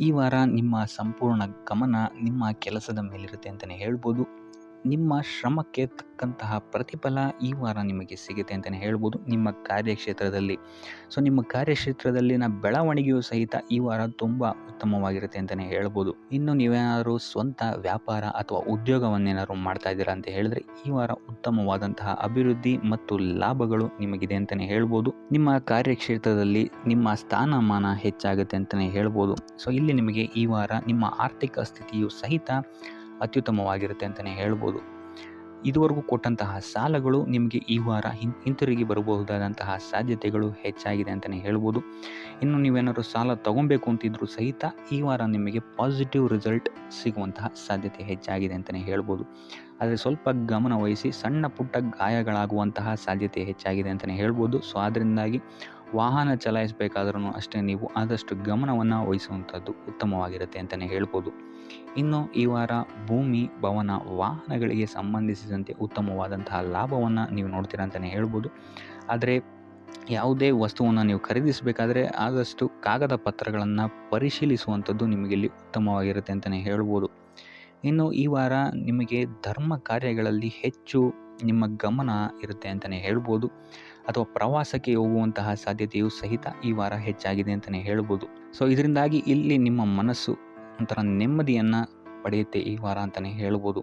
ಈ ವಾರ ನಿಮ್ಮ ಸಂಪೂರ್ಣ ಗಮನ ನಿಮ್ಮ ಕೆಲಸದ ಮೇಲಿರುತ್ತೆ ಅಂತಲೇ ಹೇಳ್ಬೋದು. ನಿಮ್ಮ ಶ್ರಮಕ್ಕೆ ತಕ್ಕಂತಹ ಪ್ರತಿಫಲ ಈ ವಾರ ನಿಮಗೆ ಸಿಗುತ್ತೆ ಅಂತಲೇ ಹೇಳ್ಬೋದು ನಿಮ್ಮ ಕಾರ್ಯಕ್ಷೇತ್ರದಲ್ಲಿ. ಸೊ ನಿಮ್ಮ ಕಾರ್ಯಕ್ಷೇತ್ರದಲ್ಲಿನ ಬೆಳವಣಿಗೆಯೂ ಸಹಿತ ಈ ವಾರ ತುಂಬ ಉತ್ತಮವಾಗಿರುತ್ತೆ ಅಂತಲೇ ಹೇಳ್ಬೋದು. ಇನ್ನು ನೀವೇನಾದರೂ ಸ್ವಂತ ವ್ಯಾಪಾರ ಅಥವಾ ಉದ್ಯೋಗವನ್ನೇನಾದ್ರು ಮಾಡ್ತಾ ಇದ್ದೀರಾ ಅಂತ ಹೇಳಿದ್ರೆ ಈ ವಾರ ಉತ್ತಮವಾದಂತಹ ಅಭಿವೃದ್ಧಿ ಮತ್ತು ಲಾಭಗಳು ನಿಮಗಿದೆ ಅಂತಲೇ ಹೇಳ್ಬೋದು. ನಿಮ್ಮ ಕಾರ್ಯಕ್ಷೇತ್ರದಲ್ಲಿ ನಿಮ್ಮ ಸ್ಥಾನಮಾನ ಹೆಚ್ಚಾಗುತ್ತೆ ಅಂತಲೇ ಹೇಳ್ಬೋದು. ಸೊ ಇಲ್ಲಿ ನಿಮಗೆ ಈ ವಾರ ನಿಮ್ಮ ಆರ್ಥಿಕ ಸ್ಥಿತಿಯು ಸಹಿತ ಅತ್ಯುತ್ತಮವಾಗಿರುತ್ತೆ ಅಂತಲೇ ಹೇಳ್ಬೋದು. ಇದುವರೆಗೂ ಕೊಟ್ಟಂತಹ ಸಾಲಗಳು ನಿಮಗೆ ಈ ವಾರ ಹಿಂತಿರುಗಿ ಬರಬಹುದಾದಂತಹ ಸಾಧ್ಯತೆಗಳು ಹೆಚ್ಚಾಗಿದೆ ಅಂತಲೇ ಹೇಳ್ಬೋದು. ಇನ್ನು ನೀವೇನಾದರೂ ಸಾಲ ತಗೊಬೇಕು ಅಂತಿದ್ರು ಸಹಿತ ಈ ವಾರ ನಿಮಗೆ ಪಾಸಿಟಿವ್ ರಿಸಲ್ಟ್ ಸಿಗುವಂತಹ ಸಾಧ್ಯತೆ ಹೆಚ್ಚಾಗಿದೆ ಅಂತಲೇ ಹೇಳ್ಬೋದು. ಆದರೆ ಸ್ವಲ್ಪ ಗಮನ ವಹಿಸಿ, ಸಣ್ಣ ಪುಟ್ಟ ಗಾಯಗಳಾಗುವಂತಹ ಸಾಧ್ಯತೆ ಹೆಚ್ಚಾಗಿದೆ ಅಂತಲೇ ಹೇಳ್ಬೋದು. ಸೊ ಅದರಿಂದಾಗಿ ವಾಹನ ಚಲಾಯಿಸಬೇಕಾದ್ರೂ ಅಷ್ಟೇ ನೀವು ಆದಷ್ಟು ಗಮನವನ್ನು ವಹಿಸುವಂಥದ್ದು ಉತ್ತಮವಾಗಿರುತ್ತೆ ಅಂತಲೇ ಹೇಳ್ಬೋದು. ಇನ್ನು ಈ ವಾರ ಭೂಮಿ, ಭವನ, ವಾಹನಗಳಿಗೆ ಸಂಬಂಧಿಸಿದಂತೆ ಉತ್ತಮವಾದಂತಹ ಲಾಭವನ್ನು ನೀವು ನೋಡ್ತೀರಾ ಅಂತಲೇ ಹೇಳ್ಬೋದು. ಆದರೆ ಯಾವುದೇ ವಸ್ತುವನ್ನು ನೀವು ಖರೀದಿಸಬೇಕಾದ್ರೆ ಆದಷ್ಟು ಕಾಗದ ಪತ್ರಗಳನ್ನು ಪರಿಶೀಲಿಸುವಂಥದ್ದು ನಿಮಗಿಲ್ಲಿ ಉತ್ತಮವಾಗಿರುತ್ತೆ ಅಂತಲೇ ಹೇಳ್ಬೋದು. ಇನ್ನು ಈ ವಾರ ನಿಮಗೆ ಧರ್ಮ ಕಾರ್ಯಗಳಲ್ಲಿ ಹೆಚ್ಚು ನಿಮ್ಮ ಗಮನ ಇರುತ್ತೆ ಅಂತಲೇ ಹೇಳ್ಬೋದು. ಅಥವಾ ಪ್ರವಾಸಕ್ಕೆ ಹೋಗುವಂತಹ ಸಾಧ್ಯತೆಯು ಸಹಿತ ಈ ವಾರ ಹೆಚ್ಚಾಗಿದೆ ಅಂತಲೇ ಹೇಳ್ಬೋದು. ಸೊ ಇದರಿಂದಾಗಿ ಇಲ್ಲಿ ನಿಮ್ಮ ಮನಸ್ಸು ಒಂಥರ ನೆಮ್ಮದಿಯನ್ನು ಪಡೆಯುತ್ತೆ ಈ ವಾರ ಅಂತಲೇ ಹೇಳ್ಬೋದು.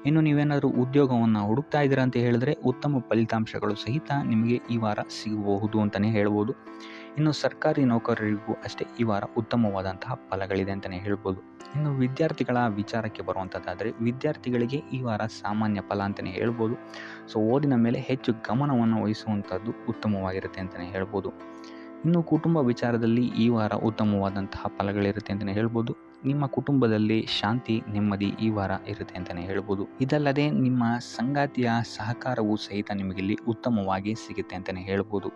ಇನ್ನು ನೀವೇನಾದರೂ ಉದ್ಯೋಗವನ್ನು ಹುಡುಕ್ತಾ ಇದ್ದೀರಾ ಅಂತ ಹೇಳಿದ್ರೆ ಉತ್ತಮ ಫಲಿತಾಂಶಗಳು ಸಹಿತ ನಿಮಗೆ ಈ ವಾರ ಸಿಗಬಹುದು ಅಂತಲೇ ಹೇಳ್ಬೋದು. ಇನ್ನು ಸರ್ಕಾರಿ ನೌಕರರಿಗೂ ಅಷ್ಟೇ ಈ ವಾರ ಉತ್ತಮವಾದಂತಹ ಫಲಗಳಿದೆ ಅಂತಲೇ ಹೇಳ್ಬೋದು. ಇನ್ನು ವಿದ್ಯಾರ್ಥಿಗಳ ವಿಚಾರಕ್ಕೆ ಬರುವಂಥದ್ದಾದರೆ ವಿದ್ಯಾರ್ಥಿಗಳಿಗೆ ಈ ವಾರ ಸಾಮಾನ್ಯ ಫಲ ಅಂತಲೇ ಹೇಳ್ಬೋದು. ಸೊ ಓದಿನ ಮೇಲೆ ಹೆಚ್ಚು ಗಮನವನ್ನು ವಹಿಸುವಂಥದ್ದು ಉತ್ತಮವಾಗಿರುತ್ತೆ ಅಂತಲೇ ಹೇಳ್ಬೋದು. ಇನ್ನು ಕುಟುಂಬ ವಿಚಾರದಲ್ಲಿ ಈ ವಾರ ಉತ್ತಮವಾದಂತಹ ಫಲಗಳಿರುತ್ತೆ ಅಂತಲೇ ಹೇಳ್ಬೋದು. ನಿಮ್ಮ ಕುಟುಂಬದಲ್ಲಿ ಶಾಂತಿ, ನೆಮ್ಮದಿ ಈ ವಾರ ಇರುತ್ತೆ ಅಂತಲೇ ಹೇಳ್ಬೋದು. ಇದಲ್ಲದೆ ನಿಮ್ಮ ಸಂಗಾತಿಯ ಸಹಕಾರವೂ ಸಹಿತ ನಿಮಗಿಲ್ಲಿ ಉತ್ತಮವಾಗಿ ಸಿಗುತ್ತೆ ಅಂತಲೇ ಹೇಳ್ಬೋದು.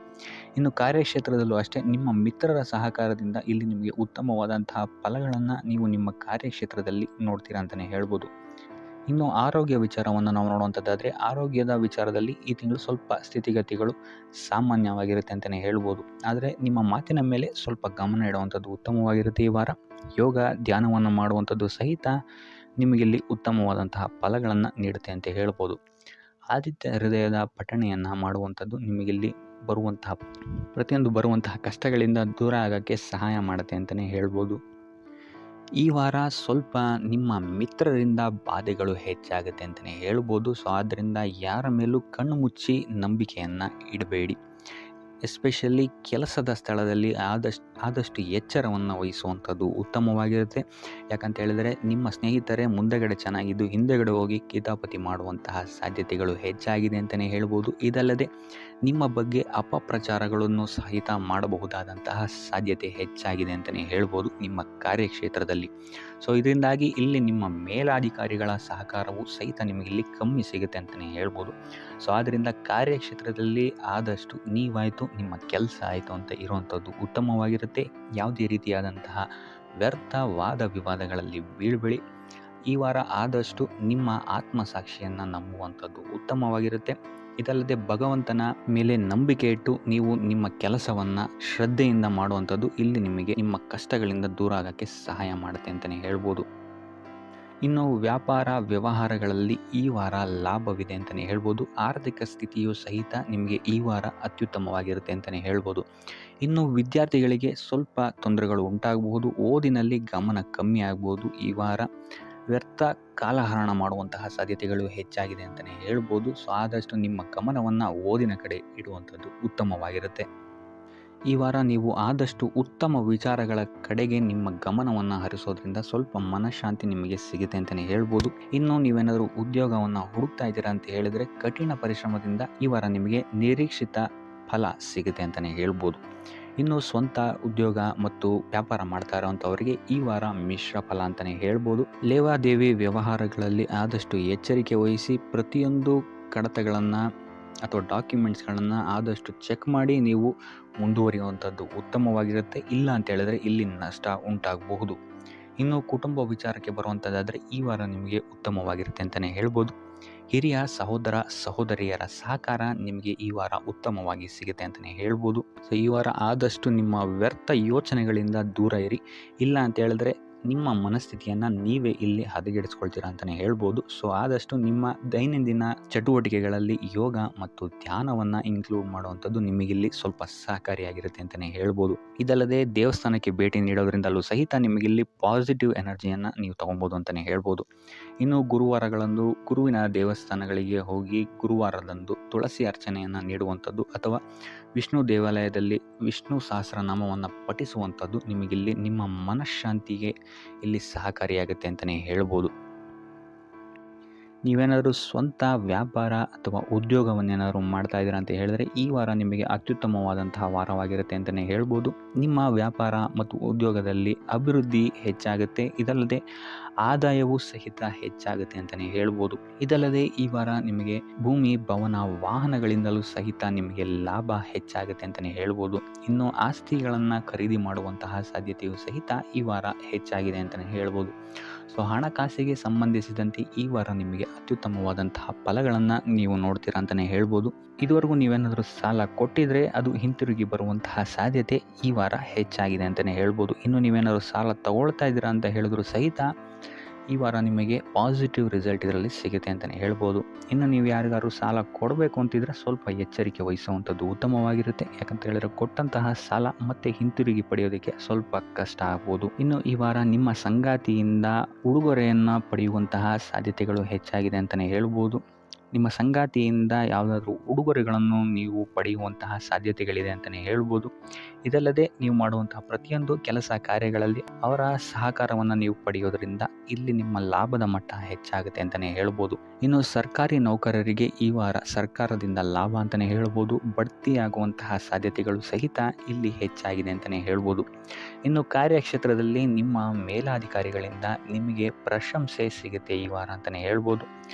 ಇನ್ನು ಕಾರ್ಯಕ್ಷೇತ್ರದಲ್ಲೂ ಅಷ್ಟೇ ನಿಮ್ಮ ಮಿತ್ರರ ಸಹಕಾರದಿಂದ ಇಲ್ಲಿ ನಿಮಗೆ ಉತ್ತಮವಾದಂತಹ ಫಲಗಳನ್ನು ನೀವು ನಿಮ್ಮ ಕಾರ್ಯಕ್ಷೇತ್ರದಲ್ಲಿ ನೋಡ್ತೀರಾ ಅಂತಲೇ ಹೇಳ್ಬೋದು. ಇನ್ನು ಆರೋಗ್ಯ ವಿಚಾರವನ್ನು ನಾವು ನೋಡುವಂಥದ್ದಾದರೆ ಆರೋಗ್ಯದ ವಿಚಾರದಲ್ಲಿ ಈ ತಿಂಗಳು ಸ್ವಲ್ಪ ಸ್ಥಿತಿಗತಿಗಳು ಸಾಮಾನ್ಯವಾಗಿರುತ್ತೆ ಅಂತಲೇ ಹೇಳ್ಬೋದು. ಆದರೆ ನಿಮ್ಮ ಮಾತಿನ ಮೇಲೆ ಸ್ವಲ್ಪ ಗಮನ ಇಡುವಂಥದ್ದು ಉತ್ತಮವಾಗಿರುತ್ತೆ ಈ ವಾರ. ಯೋಗ, ಧ್ಯಾನವನ್ನು ಮಾಡುವಂಥದ್ದು ಸಹಿತ ನಿಮಗಿಲ್ಲಿ ಉತ್ತಮವಾದಂತಹ ಫಲಗಳನ್ನು ನೀಡುತ್ತೆ ಅಂತ ಹೇಳ್ಬೋದು. ಆದಿತ್ಯ ಹೃದಯದ ಪಠಣೆಯನ್ನು ಮಾಡುವಂಥದ್ದು ನಿಮಗಿಲ್ಲಿ ಬರುವಂತಹ ಕಷ್ಟಗಳಿಂದ ದೂರ ಆಗೋಕ್ಕೆ ಸಹಾಯ ಮಾಡುತ್ತೆ ಅಂತಲೇ ಹೇಳ್ಬೋದು. ಈ ವಾರ ಸ್ವಲ್ಪ ನಿಮ್ಮ ಮಿತ್ರರಿಂದ ಬಾಧೆಗಳು ಹೆಚ್ಚಾಗುತ್ತೆ ಅಂತಲೇ ಹೇಳ್ಬೋದು. ಸೊ ಆದ್ದರಿಂದ ಯಾರ ಮೇಲೂ ಕಣ್ಣು ಮುಚ್ಚಿ ನಂಬಿಕೆಯನ್ನು ಇಡಬೇಡಿ. ಎಸ್ಪೆಷಲಿ ಕೆಲಸದ ಸ್ಥಳದಲ್ಲಿ ಆದಷ್ಟು ಎಚ್ಚರವನ್ನು ವಹಿಸುವಂಥದ್ದು ಉತ್ತಮವಾಗಿರುತ್ತೆ. ಯಾಕಂತ ಹೇಳಿದರೆ ನಿಮ್ಮ ಸ್ನೇಹಿತರೇ ಮುಂದೆಗಡೆ ಚೆನ್ನಾಗಿದ್ದು ಹಿಂದೆಗಡೆ ಹೋಗಿ ಕಿತಾಪತಿ ಮಾಡುವಂತಹ ಸಾಧ್ಯತೆಗಳು ಹೆಚ್ಚಾಗಿದೆ ಅಂತಲೇ ಹೇಳ್ಬೋದು. ಇದಲ್ಲದೆ ನಿಮ್ಮ ಬಗ್ಗೆ ಅಪಪ್ರಚಾರಗಳನ್ನು ಸಹಿತ ಮಾಡಬಹುದಾದಂತಹ ಸಾಧ್ಯತೆ ಹೆಚ್ಚಾಗಿದೆ ಅಂತಲೇ ಹೇಳ್ಬೋದು ನಿಮ್ಮ ಕಾರ್ಯಕ್ಷೇತ್ರದಲ್ಲಿ. ಸೊ ಇದರಿಂದಾಗಿ ಇಲ್ಲಿ ನಿಮ್ಮ ಮೇಲಾಧಿಕಾರಿಗಳ ಸಹಕಾರವು ಸಹಿತ ನಿಮಗೆ ಇಲ್ಲಿ ಕಮ್ಮಿ ಸಿಗುತ್ತೆ ಅಂತಲೇ ಹೇಳ್ಬೋದು. ಸೊ ಆದ್ದರಿಂದ ಕಾರ್ಯಕ್ಷೇತ್ರದಲ್ಲಿ ಆದಷ್ಟು ನೀವಾಯಿತು, ನಿಮ್ಮ ಕೆಲಸ ಆಯಿತು ಅಂತ ಇರುವಂಥದ್ದು ಉತ್ತಮವಾಗಿರುತ್ತೆ. ಯಾವುದೇ ರೀತಿಯಾದಂತಹ ವ್ಯರ್ಥ ವಾದ ವಿವಾದಗಳಲ್ಲಿ ಬೀಳ್ಬೇಡಿ. ಈ ವಾರ ಆದಷ್ಟು ನಿಮ್ಮ ಆತ್ಮಸಾಕ್ಷಿಯನ್ನು ನಂಬುವಂಥದ್ದು ಉತ್ತಮವಾಗಿರುತ್ತೆ. ಇದಲ್ಲದೆ ಭಗವಂತನ ಮೇಲೆ ನಂಬಿಕೆ ಇಟ್ಟು ನೀವು ನಿಮ್ಮ ಕೆಲಸವನ್ನು ಶ್ರದ್ಧೆಯಿಂದ ಮಾಡುವಂಥದ್ದು ಇಲ್ಲಿ ನಿಮಗೆ ನಿಮ್ಮ ಕಷ್ಟಗಳಿಂದ ದೂರ ಆಗೋಕ್ಕೆ ಸಹಾಯ ಮಾಡುತ್ತೆ ಅಂತಲೇ ಹೇಳ್ಬೋದು. ಇನ್ನು ವ್ಯಾಪಾರ ವ್ಯವಹಾರಗಳಲ್ಲಿ ಈ ವಾರ ಲಾಭವಿದೆ ಅಂತಲೇ ಹೇಳ್ಬೋದು. ಆರ್ಥಿಕ ಸ್ಥಿತಿಯು ಸಹಿತ ನಿಮಗೆ ಈ ವಾರ ಅತ್ಯುತ್ತಮವಾಗಿರುತ್ತೆ ಅಂತಲೇ ಹೇಳ್ಬೋದು. ಇನ್ನು ವಿದ್ಯಾರ್ಥಿಗಳಿಗೆ ಸ್ವಲ್ಪ ತೊಂದರೆಗಳು ಉಂಟಾಗಬಹುದು. ಓದಿನಲ್ಲಿ ಗಮನ ಕಮ್ಮಿ ಆಗ್ಬೋದು. ಈ ವಾರ ವ್ಯರ್ಥ ಕಾಲಹರಣ ಮಾಡುವಂತಹ ಸಾಧ್ಯತೆಗಳು ಹೆಚ್ಚಾಗಿದೆ ಅಂತಲೇ ಹೇಳ್ಬೋದು. ಸೊ ಆದಷ್ಟು ನಿಮ್ಮ ಗಮನವನ್ನು ಓದಿನ ಕಡೆ ಇಡುವಂಥದ್ದು ಉತ್ತಮವಾಗಿರುತ್ತೆ. ಈ ವಾರ ನೀವು ಆದಷ್ಟು ಉತ್ತಮ ವಿಚಾರಗಳ ಕಡೆಗೆ ನಿಮ್ಮ ಗಮನವನ್ನು ಹರಿಸೋದ್ರಿಂದ ಸ್ವಲ್ಪ ಮನಃಶಾಂತಿ ನಿಮಗೆ ಸಿಗುತ್ತೆ ಅಂತಲೇ ಹೇಳ್ಬೋದು. ಇನ್ನು ನೀವೇನಾದರೂ ಉದ್ಯೋಗವನ್ನು ಹುಡುಕ್ತಾ ಇದ್ದೀರಾ ಅಂತ ಹೇಳಿದರೆ ಕಠಿಣ ಪರಿಶ್ರಮದಿಂದ ಈ ವಾರ ನಿಮಗೆ ನಿರೀಕ್ಷಿತ ಫಲ ಸಿಗುತ್ತೆ ಅಂತಲೇ ಹೇಳ್ಬೋದು. ಇನ್ನು ಸ್ವಂತ ಉದ್ಯೋಗ ಮತ್ತು ವ್ಯಾಪಾರ ಮಾಡ್ತಾ ಇರೋವಂಥವರಿಗೆ ಈ ವಾರ ಮಿಶ್ರ ಫಲ ಅಂತಲೇ ಹೇಳ್ಬೋದು. ಲೇವಾದೇವಿ ವ್ಯವಹಾರಗಳಲ್ಲಿ ಆದಷ್ಟು ಎಚ್ಚರಿಕೆ ವಹಿಸಿ ಪ್ರತಿಯೊಂದು ಕಡತಗಳನ್ನು ಅಥವಾ ಡಾಕ್ಯುಮೆಂಟ್ಸ್ಗಳನ್ನು ಆದಷ್ಟು ಚೆಕ್ ಮಾಡಿ ನೀವು ಮುಂದುವರಿಯುವಂಥದ್ದು ಉತ್ತಮವಾಗಿರುತ್ತೆ. ಇಲ್ಲ ಅಂತ ಹೇಳಿದ್ರೆ ಇಲ್ಲಿ ನಷ್ಟ ಉಂಟಾಗಬಹುದು. ಇನ್ನು ಕುಟುಂಬ ವಿಚಾರಕ್ಕೆ ಬರುವಂಥದ್ದಾದರೆ ಈ ವಾರ ನಿಮಗೆ ಉತ್ತಮವಾಗಿರುತ್ತೆ ಅಂತಲೇ ಹೇಳ್ಬೋದು. ಹಿರಿಯ ಸಹೋದರ ಸಹೋದರಿಯರ ಸಹಕಾರ ನಿಮಗೆ ಈ ವಾರ ಉತ್ತಮವಾಗಿ ಸಿಗುತ್ತೆ ಅಂತಲೇ ಹೇಳ್ಬೋದು. ಸೊ ಈ ವಾರ ಆದಷ್ಟು ನಿಮ್ಮ ವ್ಯರ್ಥ ಯೋಚನೆಗಳಿಂದ ದೂರ ಇರಿ. ಇಲ್ಲ ಅಂತ ಹೇಳಿದ್ರೆ ನಿಮ್ಮ ಮನಸ್ಥಿತಿಯನ್ನು ನೀವೇ ಇಲ್ಲಿ ಹದಗೆಡಿಸ್ಕೊಳ್ತೀರಾ ಅಂತಲೇ ಹೇಳ್ಬೋದು. ಸೊ ಆದಷ್ಟು ನಿಮ್ಮ ದೈನಂದಿನ ಚಟುವಟಿಕೆಗಳಲ್ಲಿ ಯೋಗ ಮತ್ತು ಧ್ಯಾನವನ್ನು ಇನ್ಕ್ಲೂಡ್ ಮಾಡುವಂಥದ್ದು ನಿಮಗಿಲ್ಲಿ ಸ್ವಲ್ಪ ಸಹಕಾರಿಯಾಗಿರುತ್ತೆ ಅಂತಲೇ ಹೇಳ್ಬೋದು. ಇದಲ್ಲದೆ ದೇವಸ್ಥಾನಕ್ಕೆ ಭೇಟಿ ನೀಡೋದ್ರಿಂದಲೂ ಸಹಿತ ನಿಮಗಿಲ್ಲಿ ಪಾಸಿಟಿವ್ ಎನರ್ಜಿಯನ್ನು ನೀವು ತೊಗೊಬೋದು ಅಂತಲೇ ಹೇಳ್ಬೋದು. ಇನ್ನು ಗುರುವಾರಗಳಂದು ಗುರುವಿನ ದೇವಸ್ಥಾನಗಳಿಗೆ ಹೋಗಿ ಗುರುವಾರದಂದು ತುಳಸಿ ಅರ್ಚನೆಯನ್ನು ನೀಡುವಂಥದ್ದು ಅಥವಾ ವಿಷ್ಣು ದೇವಾಲಯದಲ್ಲಿ ವಿಷ್ಣು ಸಹಸ್ರನಾಮವನ್ನು ಪಠಿಸುವಂಥದ್ದು ನಿಮಗಿಲ್ಲಿ ನಿಮ್ಮ ಮನಃಶಾಂತಿಗೆ ಇಲ್ಲಿ ಸಹಕಾರಿಯಾಗುತ್ತೆ ಅಂತಲೇ ಹೇಳ್ಬೋದು. ನೀವೇನಾದರೂ ಸ್ವಂತ ವ್ಯಾಪಾರ ಅಥವಾ ಉದ್ಯೋಗವನ್ನೇನಾದರೂ ಮಾಡ್ತಾ ಇದ್ದೀರಾ ಅಂತ ಹೇಳಿದ್ರೆ ಈ ವಾರ ನಿಮಗೆ ಅತ್ಯುತ್ತಮವಾದಂತಹ ವಾರವಾಗಿರುತ್ತೆ ಅಂತಲೇ ಹೇಳ್ಬೋದು. ನಿಮ್ಮ ವ್ಯಾಪಾರ ಮತ್ತು ಉದ್ಯೋಗದಲ್ಲಿ ಅಭಿವೃದ್ಧಿ ಹೆಚ್ಚಾಗುತ್ತೆ. ಇದಲ್ಲದೆ ಆದಾಯವೂ ಸಹಿತ ಹೆಚ್ಚಾಗುತ್ತೆ ಅಂತಲೇ ಹೇಳ್ಬೋದು. ಇದಲ್ಲದೆ ಈ ವಾರ ನಿಮಗೆ ಭೂಮಿ, ಭವನ, ವಾಹನಗಳಿಂದಲೂ ಸಹಿತ ನಿಮಗೆ ಲಾಭ ಹೆಚ್ಚಾಗುತ್ತೆ ಅಂತಲೇ ಹೇಳ್ಬೋದು. ಇನ್ನು ಆಸ್ತಿಗಳನ್ನು ಖರೀದಿ ಮಾಡುವಂತಹ ಸಾಧ್ಯತೆಯೂ ಸಹಿತ ಈ ವಾರ ಹೆಚ್ಚಾಗಿದೆ ಅಂತಲೇ ಹೇಳ್ಬೋದು. ಸೊ ಹಣಕಾಸಿಗೆ ಸಂಬಂಧಿಸಿದಂತೆ ಈ ವಾರ ನಿಮಗೆ ಅತ್ಯುತ್ತಮವಾದಂತಹ ಫಲಗಳನ್ನು ನೀವು ನೋಡ್ತೀರಾ ಅಂತಲೇ ಹೇಳ್ಬೋದು. ಇದುವರೆಗೂ ನೀವೇನಾದರೂ ಸಾಲ ಕೊಟ್ಟಿದ್ರೆ ಅದು ಹಿಂತಿರುಗಿ ಬರುವಂತಹ ಸಾಧ್ಯತೆ ಈ ವಾರ ಹೆಚ್ಚಾಗಿದೆ ಅಂತಲೇ ಹೇಳ್ಬೋದು. ಇನ್ನು ನೀವೇನಾದರೂ ಸಾಲ ತಗೊಳ್ತಾ ಇದ್ದೀರಾ ಅಂತ ಹೇಳಿದ್ರು ಸಹಿತ ಈ ವಾರ ನಿಮಗೆ ಪಾಸಿಟಿವ್ ರಿಸಲ್ಟ್ ಇದರಲ್ಲಿ ಸಿಗುತ್ತೆ ಅಂತಲೇ ಹೇಳ್ಬೋದು. ಇನ್ನು ನೀವು ಯಾರಿಗಾದ್ರು ಸಾಲ ಕೊಡಬೇಕು ಅಂತಿದ್ರೆ ಸ್ವಲ್ಪ ಎಚ್ಚರಿಕೆ ವಹಿಸುವಂಥದ್ದು ಉತ್ತಮವಾಗಿರುತ್ತೆ. ಯಾಕಂತ ಹೇಳಿದ್ರೆ ಕೊಟ್ಟಂತಹ ಸಾಲ ಮತ್ತೆ ಹಿಂತಿರುಗಿ ಪಡೆಯೋದಕ್ಕೆ ಸ್ವಲ್ಪ ಕಷ್ಟ ಆಗ್ಬೋದು. ಇನ್ನು ಈ ವಾರ ನಿಮ್ಮ ಸಂಗಾತಿಯಿಂದ ಉಡುಗೊರೆಯನ್ನು ಪಡೆಯುವಂತಹ ಸಾಧ್ಯತೆಗಳು ಹೆಚ್ಚಾಗಿದೆ ಅಂತಲೇ ಹೇಳ್ಬೋದು. ನಿಮ್ಮ ಸಂಗಾತಿಯಿಂದ ಯಾವುದಾದ್ರೂ ಉಡುಗೊರೆಗಳನ್ನು ನೀವು ಪಡೆಯುವಂತಹ ಸಾಧ್ಯತೆಗಳಿದೆ ಅಂತಲೇ ಹೇಳ್ಬೋದು. ಇದಲ್ಲದೆ ನೀವು ಮಾಡುವಂತಹ ಪ್ರತಿಯೊಂದು ಕೆಲಸ ಕಾರ್ಯಗಳಲ್ಲಿ ಅವರ ಸಹಕಾರವನ್ನು ನೀವು ಪಡೆಯೋದ್ರಿಂದ ಇಲ್ಲಿ ನಿಮ್ಮ ಲಾಭದ ಮಟ್ಟ ಹೆಚ್ಚಾಗುತ್ತೆ ಅಂತಲೇ ಹೇಳ್ಬೋದು. ಇನ್ನು ಸರ್ಕಾರಿ ನೌಕರರಿಗೆ ಈ ವಾರ ಸರ್ಕಾರದಿಂದ ಲಾಭ ಅಂತಲೇ ಹೇಳ್ಬೋದು. ಬಡ್ತಿಯಾಗುವಂತಹ ಸಾಧ್ಯತೆಗಳು ಸಹಿತ ಇಲ್ಲಿ ಹೆಚ್ಚಾಗಿದೆ ಅಂತಲೇ ಹೇಳ್ಬೋದು. ಇನ್ನು ಕಾರ್ಯಕ್ಷೇತ್ರದಲ್ಲಿ ನಿಮ್ಮ ಮೇಲಾಧಿಕಾರಿಗಳಿಂದ ನಿಮಗೆ ಪ್ರಶಂಸೆ ಸಿಗುತ್ತೆ ಈ ವಾರ ಅಂತಲೇ ಹೇಳ್ಬೋದು.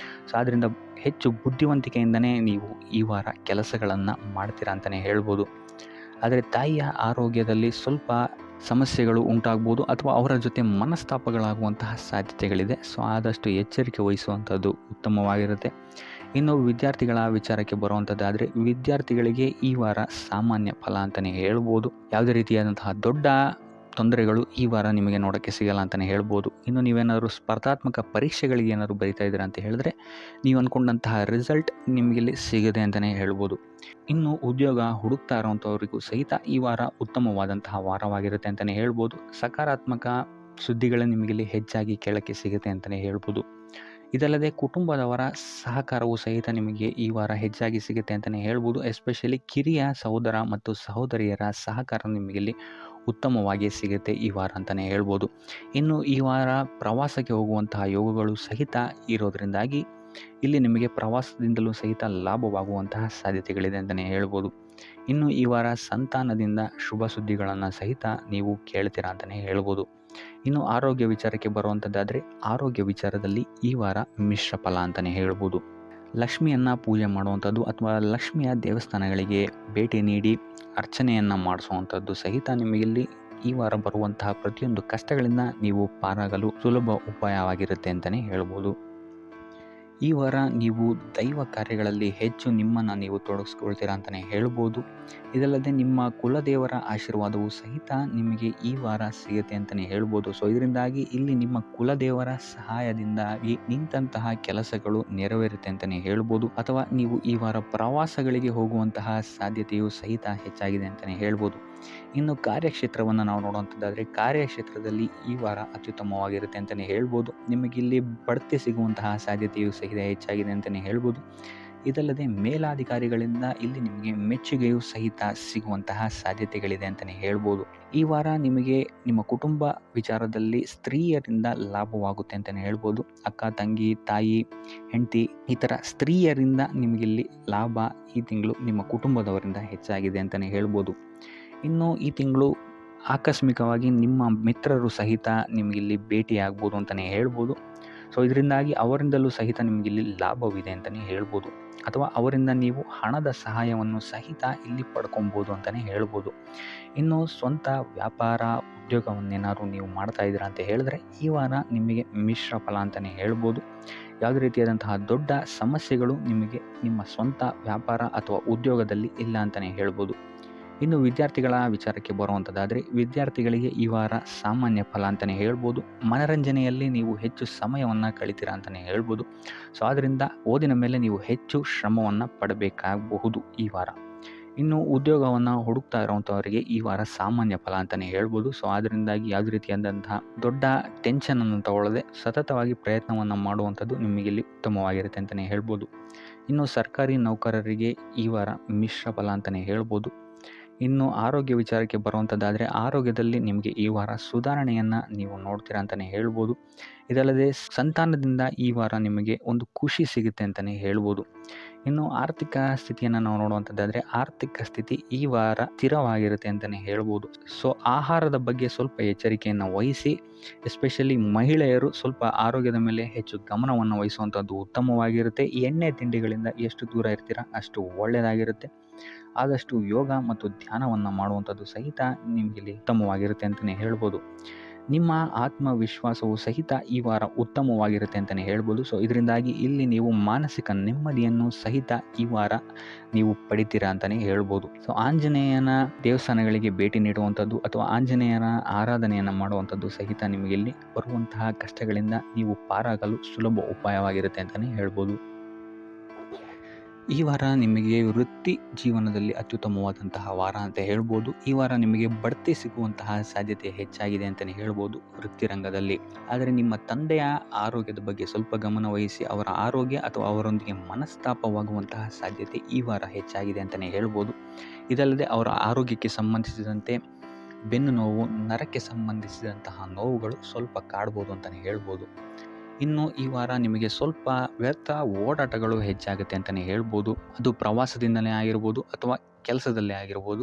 ಸೊ ಆದ್ದರಿಂದ ಹೆಚ್ಚು ಬುದ್ಧಿವಂತಿಕೆಯಿಂದನೇ ನೀವು ಈ ವಾರ ಕೆಲಸಗಳನ್ನು ಮಾಡ್ತೀರಾ ಅಂತಲೇ ಹೇಳ್ಬೋದು. ಆದರೆ ತಾಯಿಯ ಆರೋಗ್ಯದಲ್ಲಿ ಸ್ವಲ್ಪ ಸಮಸ್ಯೆಗಳು ಉಂಟಾಗ್ಬೋದು ಅಥವಾ ಅವರ ಜೊತೆ ಮನಸ್ತಾಪಗಳಾಗುವಂತಹ ಸಾಧ್ಯತೆಗಳಿದೆ. ಸೊ ಆದಷ್ಟು ಎಚ್ಚರಿಕೆ ವಹಿಸುವಂಥದ್ದು ಉತ್ತಮವಾಗಿರುತ್ತೆ. ಇನ್ನು ವಿದ್ಯಾರ್ಥಿಗಳ ವಿಚಾರಕ್ಕೆ ಬರುವಂಥದ್ದಾದರೆ ವಿದ್ಯಾರ್ಥಿಗಳಿಗೆ ಈ ವಾರ ಸಾಮಾನ್ಯ ಫಲ ಅಂತಲೇ ಹೇಳ್ಬೋದು. ಯಾವುದೇ ರೀತಿಯಾದಂತಹ ದೊಡ್ಡ ತೊಂದರೆಗಳು ಈ ವಾರ ನಿಮಗೆ ನೋಡೋಕ್ಕೆ ಸಿಗಲ್ಲ ಅಂತಲೇ ಹೇಳ್ಬೋದು. ಇನ್ನು ನೀವೇನಾದರೂ ಸ್ಪರ್ಧಾತ್ಮಕ ಪರೀಕ್ಷೆಗಳಿಗೆ ಏನಾದರೂ ಬರಿತಾ ಇದ್ದೀರಾ ಅಂತ ಹೇಳಿದ್ರೆ ನೀವು ಅಂದ್ಕೊಂಡಂತಹ ರಿಸಲ್ಟ್ ನಿಮಗಿಲ್ಲಿ ಸಿಗುತ್ತೆ ಅಂತಲೇ ಹೇಳ್ಬೋದು. ಇನ್ನು ಉದ್ಯೋಗ ಹುಡುಕ್ತಾ ಇರೋವಂಥವ್ರಿಗೂ ಸಹಿತ ಈ ವಾರ ಉತ್ತಮವಾದಂತಹ ವಾರವಾಗಿರುತ್ತೆ ಅಂತಲೇ ಹೇಳ್ಬೋದು. ಸಕಾರಾತ್ಮಕ ಸುದ್ದಿಗಳು ನಿಮಗಿಲ್ಲಿ ಹೆಚ್ಚಾಗಿ ಕೇಳೋಕ್ಕೆ ಸಿಗುತ್ತೆ ಅಂತಲೇ ಹೇಳ್ಬೋದು. ಇದಲ್ಲದೆ ಕುಟುಂಬದವರ ಸಹಕಾರವು ಸಹಿತ ನಿಮಗೆ ಈ ವಾರ ಹೆಚ್ಚಾಗಿ ಸಿಗುತ್ತೆ ಅಂತಲೇ ಹೇಳ್ಬೋದು. ಎಸ್ಪೆಷಲಿ ಕಿರಿಯ ಸಹೋದರ ಮತ್ತು ಸಹೋದರಿಯರ ಸಹಕಾರ ನಿಮಗಿಲ್ಲಿ ಉತ್ತಮವಾಗಿ ಸಿಗುತ್ತೆ ಈ ವಾರ ಅಂತಲೇ ಹೇಳ್ಬೋದು. ಇನ್ನು ಈ ವಾರ ಪ್ರವಾಸಕ್ಕೆ ಹೋಗುವಂತಹ ಯೋಗಗಳು ಸಹಿತ ಇರೋದರಿಂದಾಗಿ ಇಲ್ಲಿ ನಿಮಗೆ ಪ್ರವಾಸದಿಂದಲೂ ಸಹಿತ ಲಾಭವಾಗುವಂತಹ ಸಾಧ್ಯತೆಗಳಿದೆ ಅಂತಲೇ ಹೇಳ್ಬೋದು. ಇನ್ನು ಈ ವಾರ ಸಂತಾನದಿಂದ ಶುಭ ಸುದ್ದಿಗಳನ್ನು ಸಹಿತ ನೀವು ಕೇಳ್ತೀರಾ ಅಂತಲೇ ಹೇಳ್ಬೋದು. ಇನ್ನು ಆರೋಗ್ಯ ವಿಚಾರಕ್ಕೆ ಬರುವಂಥದ್ದಾದರೆ ಆರೋಗ್ಯ ವಿಚಾರದಲ್ಲಿ ಈ ವಾರ ಮಿಶ್ರ ಫಲ ಅಂತಲೇ ಹೇಳ್ಬೋದು. ಲಕ್ಷ್ಮಿಯನ್ನು ಪೂಜೆ ಮಾಡುವಂಥದ್ದು ಅಥವಾ ಲಕ್ಷ್ಮಿಯ ದೇವಸ್ಥಾನಗಳಿಗೆ ಭೇಟಿ ನೀಡಿ ಅರ್ಚನೆಯನ್ನು ಮಾಡಿಸುವಂಥದ್ದು ಸಹಿತ ನಿಮಗಿಲ್ಲಿ ಈ ವಾರ ಬರುವಂತಹ ಪ್ರತಿಯೊಂದು ಕಷ್ಟಗಳಿಂದ ನೀವು ಪಾರಾಗಲು ಸುಲಭ ಉಪಾಯವಾಗಿರುತ್ತೆ ಅಂತಲೇ ಹೇಳ್ಬೋದು. ಈ ವಾರ ನೀವು ದೈವ ಕಾರ್ಯಗಳಲ್ಲಿ ಹೆಚ್ಚು ನಿಮ್ಮನ್ನು ನೀವು ತೊಡಗಿಸ್ಕೊಳ್ತೀರಾ ಅಂತಲೇ ಹೇಳ್ಬೋದು. ಇದಲ್ಲದೆ ನಿಮ್ಮ ಕುಲದೇವರ ಆಶೀರ್ವಾದವು ಸಹಿತ ನಿಮಗೆ ಈ ವಾರ ಸಿಗುತ್ತೆ ಅಂತಲೇ ಹೇಳ್ಬೋದು. ಸೊ ಇದರಿಂದಾಗಿ ಇಲ್ಲಿ ನಿಮ್ಮ ಕುಲದೇವರ ಸಹಾಯದಿಂದಾಗಿ ನಿಂತಹ ಕೆಲಸಗಳು ನೆರವೇರುತ್ತೆ ಅಂತಲೇ ಹೇಳ್ಬೋದು. ಅಥವಾ ನೀವು ಈ ವಾರ ಪ್ರವಾಸಗಳಿಗೆ ಹೋಗುವಂತಹ ಸಾಧ್ಯತೆಯು ಸಹಿತ ಹೆಚ್ಚಾಗಿದೆ ಅಂತಲೇ ಹೇಳ್ಬೋದು. ಇನ್ನು ಕಾರ್ಯಕ್ಷೇತ್ರವನ್ನು ನಾವು ನೋಡುವಂಥದ್ದಾದರೆ ಕಾರ್ಯಕ್ಷೇತ್ರದಲ್ಲಿ ಈ ವಾರ ಅತ್ಯುತ್ತಮವಾಗಿರುತ್ತೆ ಅಂತಲೇ ಹೇಳ್ಬೋದು. ನಿಮಗಿಲ್ಲಿ ಬಡ್ತಿ ಸಿಗುವಂತಹ ಸಾಧ್ಯತೆಯು ಸಹಿತ ಹೆಚ್ಚಾಗಿದೆ ಅಂತಲೇ ಹೇಳ್ಬೋದು. ಇದಲ್ಲದೆ ಮೇಲಾಧಿಕಾರಿಗಳಿಂದ ಇಲ್ಲಿ ನಿಮಗೆ ಮೆಚ್ಚುಗೆಯೂ ಸಹಿತ ಸಿಗುವಂತಹ ಸಾಧ್ಯತೆಗಳಿದೆ ಅಂತಲೇ ಹೇಳ್ಬೋದು. ಈ ವಾರ ನಿಮಗೆ ನಿಮ್ಮ ಕುಟುಂಬ ವಿಚಾರದಲ್ಲಿ ಸ್ತ್ರೀಯರಿಂದ ಲಾಭವಾಗುತ್ತೆ ಅಂತಲೇ ಹೇಳ್ಬೋದು. ಅಕ್ಕ, ತಂಗಿ, ತಾಯಿ, ಹೆಂಡತಿ ಈ ಥರ ಸ್ತ್ರೀಯರಿಂದ ನಿಮಗಿಲ್ಲಿ ಲಾಭ ಈ ತಿಂಗಳು ನಿಮ್ಮ ಕುಟುಂಬದವರಿಂದ ಹೆಚ್ಚಾಗಿದೆ ಅಂತಲೇ ಹೇಳ್ಬೋದು. ಇನ್ನು ಈ ತಿಂಗಳು ಆಕಸ್ಮಿಕವಾಗಿ ನಿಮ್ಮ ಮಿತ್ರರು ಸಹಿತ ನಿಮಗಿಲ್ಲಿ ಭೇಟಿಯಾಗ್ಬೋದು ಅಂತಲೇ ಹೇಳ್ಬೋದು. ಸೊ ಇದರಿಂದಾಗಿ ಅವರಿಂದಲೂ ಸಹಿತ ನಿಮಗಿಲ್ಲಿ ಲಾಭವಿದೆ ಅಂತಲೇ ಹೇಳ್ಬೋದು. ಅಥವಾ ಅವರಿಂದ ನೀವು ಹಣದ ಸಹಾಯವನ್ನು ಸಹಿತ ಇಲ್ಲಿ ಪಡ್ಕೊಬೋದು ಅಂತಲೇ ಹೇಳ್ಬೋದು. ಇನ್ನು ಸ್ವಂತ ವ್ಯಾಪಾರ ಉದ್ಯೋಗವನ್ನೇನಾದ್ರು ನೀವು ಮಾಡ್ತಾ ಇದ್ದೀರಾ ಅಂತ ಹೇಳಿದ್ರೆ ಈ ವಾರ ನಿಮಗೆ ಮಿಶ್ರ ಫಲ ಅಂತಲೇ ಹೇಳ್ಬೋದು. ಯಾವುದೇ ರೀತಿಯಾದಂತಹ ದೊಡ್ಡ ಸಮಸ್ಯೆಗಳು ನಿಮಗೆ ನಿಮ್ಮ ಸ್ವಂತ ವ್ಯಾಪಾರ ಅಥವಾ ಉದ್ಯೋಗದಲ್ಲಿ ಇಲ್ಲ ಅಂತಲೇ ಹೇಳ್ಬೋದು. ಇನ್ನು ವಿದ್ಯಾರ್ಥಿಗಳ ವಿಚಾರಕ್ಕೆ ಬರುವಂಥದ್ದಾದರೆ, ವಿದ್ಯಾರ್ಥಿಗಳಿಗೆ ಈ ವಾರ ಸಾಮಾನ್ಯ ಫಲ ಅಂತಲೇ ಹೇಳ್ಬೋದು. ಮನರಂಜನೆಯಲ್ಲಿ ನೀವು ಹೆಚ್ಚು ಸಮಯವನ್ನು ಕಳಿತೀರಾ ಅಂತಲೇ ಹೇಳ್ಬೋದು. ಸೊ ಆದ್ದರಿಂದ ಓದಿನ ಮೇಲೆ ನೀವು ಹೆಚ್ಚು ಶ್ರಮವನ್ನು ಪಡಬೇಕಾಗಬಹುದು ಈ ವಾರ. ಇನ್ನು ಉದ್ಯೋಗವನ್ನು ಹುಡುಕ್ತಾ ಇರುವಂಥವರಿಗೆ ಈ ವಾರ ಸಾಮಾನ್ಯ ಫಲ ಅಂತಲೇ ಹೇಳ್ಬೋದು. ಸೊ ಅದರಿಂದಾಗಿ ಯಾವುದೇ ರೀತಿಯಾದಂತಹ ದೊಡ್ಡ ಟೆನ್ಷನನ್ನು ತಗೊಳ್ಳದೆ ಸತತವಾಗಿ ಪ್ರಯತ್ನವನ್ನು ಮಾಡುವಂಥದ್ದು ನಿಮಗಿಲ್ಲಿ ಉತ್ತಮವಾಗಿರುತ್ತೆ ಅಂತಲೇ ಹೇಳ್ಬೋದು. ಇನ್ನು ಸರ್ಕಾರಿ ನೌಕರರಿಗೆ ಈ ವಾರ ಮಿಶ್ರ ಫಲ ಅಂತಲೇ ಹೇಳ್ಬೋದು. ಇನ್ನು ಆರೋಗ್ಯ ವಿಚಾರಕ್ಕೆ ಬರುವಂಥದ್ದಾದರೆ, ಆರೋಗ್ಯದಲ್ಲಿ ನಿಮಗೆ ಈ ವಾರ ಸುಧಾರಣೆಯನ್ನು ನೀವು ನೋಡ್ತೀರಾ ಅಂತಲೇ ಹೇಳ್ಬೋದು. ಇದಲ್ಲದೆ ಸಂತಾನದಿಂದ ಈ ವಾರ ನಿಮಗೆ ಒಂದು ಖುಷಿ ಸಿಗುತ್ತೆ ಅಂತಲೇ ಹೇಳ್ಬೋದು. ಇನ್ನು ಆರ್ಥಿಕ ಸ್ಥಿತಿಯನ್ನು ನಾವು ನೋಡುವಂಥದ್ದಾದರೆ, ಆರ್ಥಿಕ ಸ್ಥಿತಿ ಈ ವಾರ ಸ್ಥಿರವಾಗಿರುತ್ತೆ ಅಂತಲೇ ಹೇಳ್ಬೋದು. ಸೊ ಆಹಾರದ ಬಗ್ಗೆ ಸ್ವಲ್ಪ ಎಚ್ಚರಿಕೆಯನ್ನು ವಹಿಸಿ, ಎಸ್ಪೆಷಲಿ ಮಹಿಳೆಯರು ಸ್ವಲ್ಪ ಆರೋಗ್ಯದ ಮೇಲೆ ಹೆಚ್ಚು ಗಮನವನ್ನು ವಹಿಸುವಂಥದ್ದು ಉತ್ತಮವಾಗಿರುತ್ತೆ. ಎಣ್ಣೆ ತಿಂಡಿಗಳಿಂದ ಎಷ್ಟು ದೂರ ಇರ್ತೀರಾ ಅಷ್ಟು ಒಳ್ಳೆಯದಾಗಿರುತ್ತೆ. ಆದಷ್ಟು ಯೋಗ ಮತ್ತು ಧ್ಯಾನವನ್ನು ಮಾಡುವಂಥದ್ದು ಸಹಿತ ನಿಮಗಿಲ್ಲಿ ಉತ್ತಮವಾಗಿರುತ್ತೆ ಅಂತಲೇ ಹೇಳ್ಬೋದು. ನಿಮ್ಮ ಆತ್ಮವಿಶ್ವಾಸವು ಸಹಿತ ಈ ವಾರ ಉತ್ತಮವಾಗಿರುತ್ತೆ ಅಂತಲೇ ಹೇಳ್ಬೋದು. ಸೊ ಇದರಿಂದಾಗಿ ಇಲ್ಲಿ ನೀವು ಮಾನಸಿಕ ನೆಮ್ಮದಿಯನ್ನು ಸಹಿತ ಈ ವಾರ ನೀವು ಪಡಿತೀರಾ ಅಂತಲೇ ಹೇಳ್ಬೋದು. ಸೊ ಆಂಜನೇಯನ ದೇವಸ್ಥಾನಗಳಿಗೆ ಭೇಟಿ ನೀಡುವಂಥದ್ದು ಅಥವಾ ಆಂಜನೇಯನ ಆರಾಧನೆಯನ್ನು ಮಾಡುವಂಥದ್ದು ಸಹಿತ ನಿಮಗಿಲ್ಲಿ ಬರುವಂತಹ ಕಷ್ಟಗಳಿಂದ ನೀವು ಪಾರಾಗಲು ಸುಲಭ ಉಪಾಯವಾಗಿರುತ್ತೆ ಅಂತಲೇ ಹೇಳ್ಬೋದು. ಈ ವಾರ ನಿಮಗೆ ವೃತ್ತಿ ಜೀವನದಲ್ಲಿ ಅತ್ಯುತ್ತಮವಾದಂತಹ ವಾರ ಅಂತ ಹೇಳ್ಬೋದು. ಈ ವಾರ ನಿಮಗೆ ಬಡ್ತಿ ಸಿಗುವಂತಹ ಸಾಧ್ಯತೆ ಹೆಚ್ಚಾಗಿದೆ ಅಂತಲೇ ಹೇಳ್ಬೋದು ವೃತ್ತಿ ರಂಗದಲ್ಲಿ. ಆದರೆ ನಿಮ್ಮ ತಂದೆಯ ಆರೋಗ್ಯದ ಬಗ್ಗೆ ಸ್ವಲ್ಪ ಗಮನ ವಹಿಸಿ, ಅವರ ಆರೋಗ್ಯ ಅಥವಾ ಅವರೊಂದಿಗೆ ಮನಸ್ತಾಪವಾಗುವಂತಹ ಸಾಧ್ಯತೆ ಈ ವಾರ ಹೆಚ್ಚಾಗಿದೆ ಅಂತಲೇ ಹೇಳ್ಬೋದು. ಇದಲ್ಲದೆ ಅವರ ಆರೋಗ್ಯಕ್ಕೆ ಸಂಬಂಧಿಸಿದಂತೆ ಬೆನ್ನು ನೋವು, ನರಕ್ಕೆ ಸಂಬಂಧಿಸಿದಂತಹ ನೋವುಗಳು ಸ್ವಲ್ಪ ಕಾಡ್ಬೋದು ಅಂತಲೇ ಹೇಳ್ಬೋದು. ಇನ್ನು ಈ ವಾರ ನಿಮಗೆ ಸ್ವಲ್ಪ ವ್ಯರ್ಥ ಓಡಾಟಗಳು ಹೆಚ್ಚಾಗುತ್ತೆ ಅಂತಲೇ ಹೇಳ್ಬೋದು. ಅದು ಪ್ರವಾಸದಿಂದಲೇ ಆಗಿರ್ಬೋದು ಅಥವಾ ಕೆಲಸದಲ್ಲೇ ಆಗಿರ್ಬೋದು.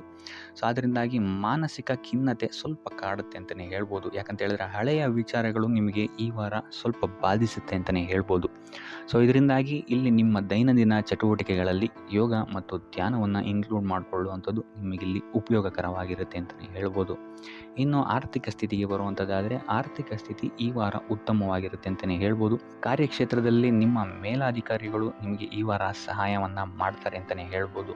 ಸೊ ಅದರಿಂದಾಗಿ ಮಾನಸಿಕ ಖಿನ್ನತೆ ಸ್ವಲ್ಪ ಕಾಡುತ್ತೆ ಅಂತಲೇ ಹೇಳ್ಬೋದು. ಯಾಕಂತ ಹೇಳಿದ್ರೆ ಹಳೆಯ ವಿಚಾರಗಳು ನಿಮಗೆ ಈ ವಾರ ಸ್ವಲ್ಪ ಬಾಧಿಸುತ್ತೆ ಅಂತಲೇ ಹೇಳ್ಬೋದು. ಸೊ ಇದರಿಂದಾಗಿ ಇಲ್ಲಿ ನಿಮ್ಮ ದೈನಂದಿನ ಚಟುವಟಿಕೆಗಳಲ್ಲಿ ಯೋಗ ಮತ್ತು ಧ್ಯಾನವನ್ನು ಇನ್ಕ್ಲೂಡ್ ಮಾಡಿಕೊಳ್ಳುವಂಥದ್ದು ನಿಮಗಿಲ್ಲಿ ಉಪಯೋಗಕರವಾಗಿರುತ್ತೆ ಅಂತಲೇ ಹೇಳ್ಬೋದು. ಇನ್ನು ಆರ್ಥಿಕ ಸ್ಥಿತಿಗೆ ಬರುವಂಥದ್ದಾದರೆ, ಆರ್ಥಿಕ ಸ್ಥಿತಿ ಈ ವಾರ ಉತ್ತಮವಾಗಿರುತ್ತೆ ಅಂತಲೇ ಹೇಳ್ಬೋದು. ಕಾರ್ಯಕ್ಷೇತ್ರದಲ್ಲಿ ನಿಮ್ಮ ಮೇಲಾಧಿಕಾರಿಗಳು ನಿಮಗೆ ಈ ವಾರ ಸಹಾಯವನ್ನು ಮಾಡ್ತಾರೆ ಅಂತಲೇ ಹೇಳ್ಬೋದು.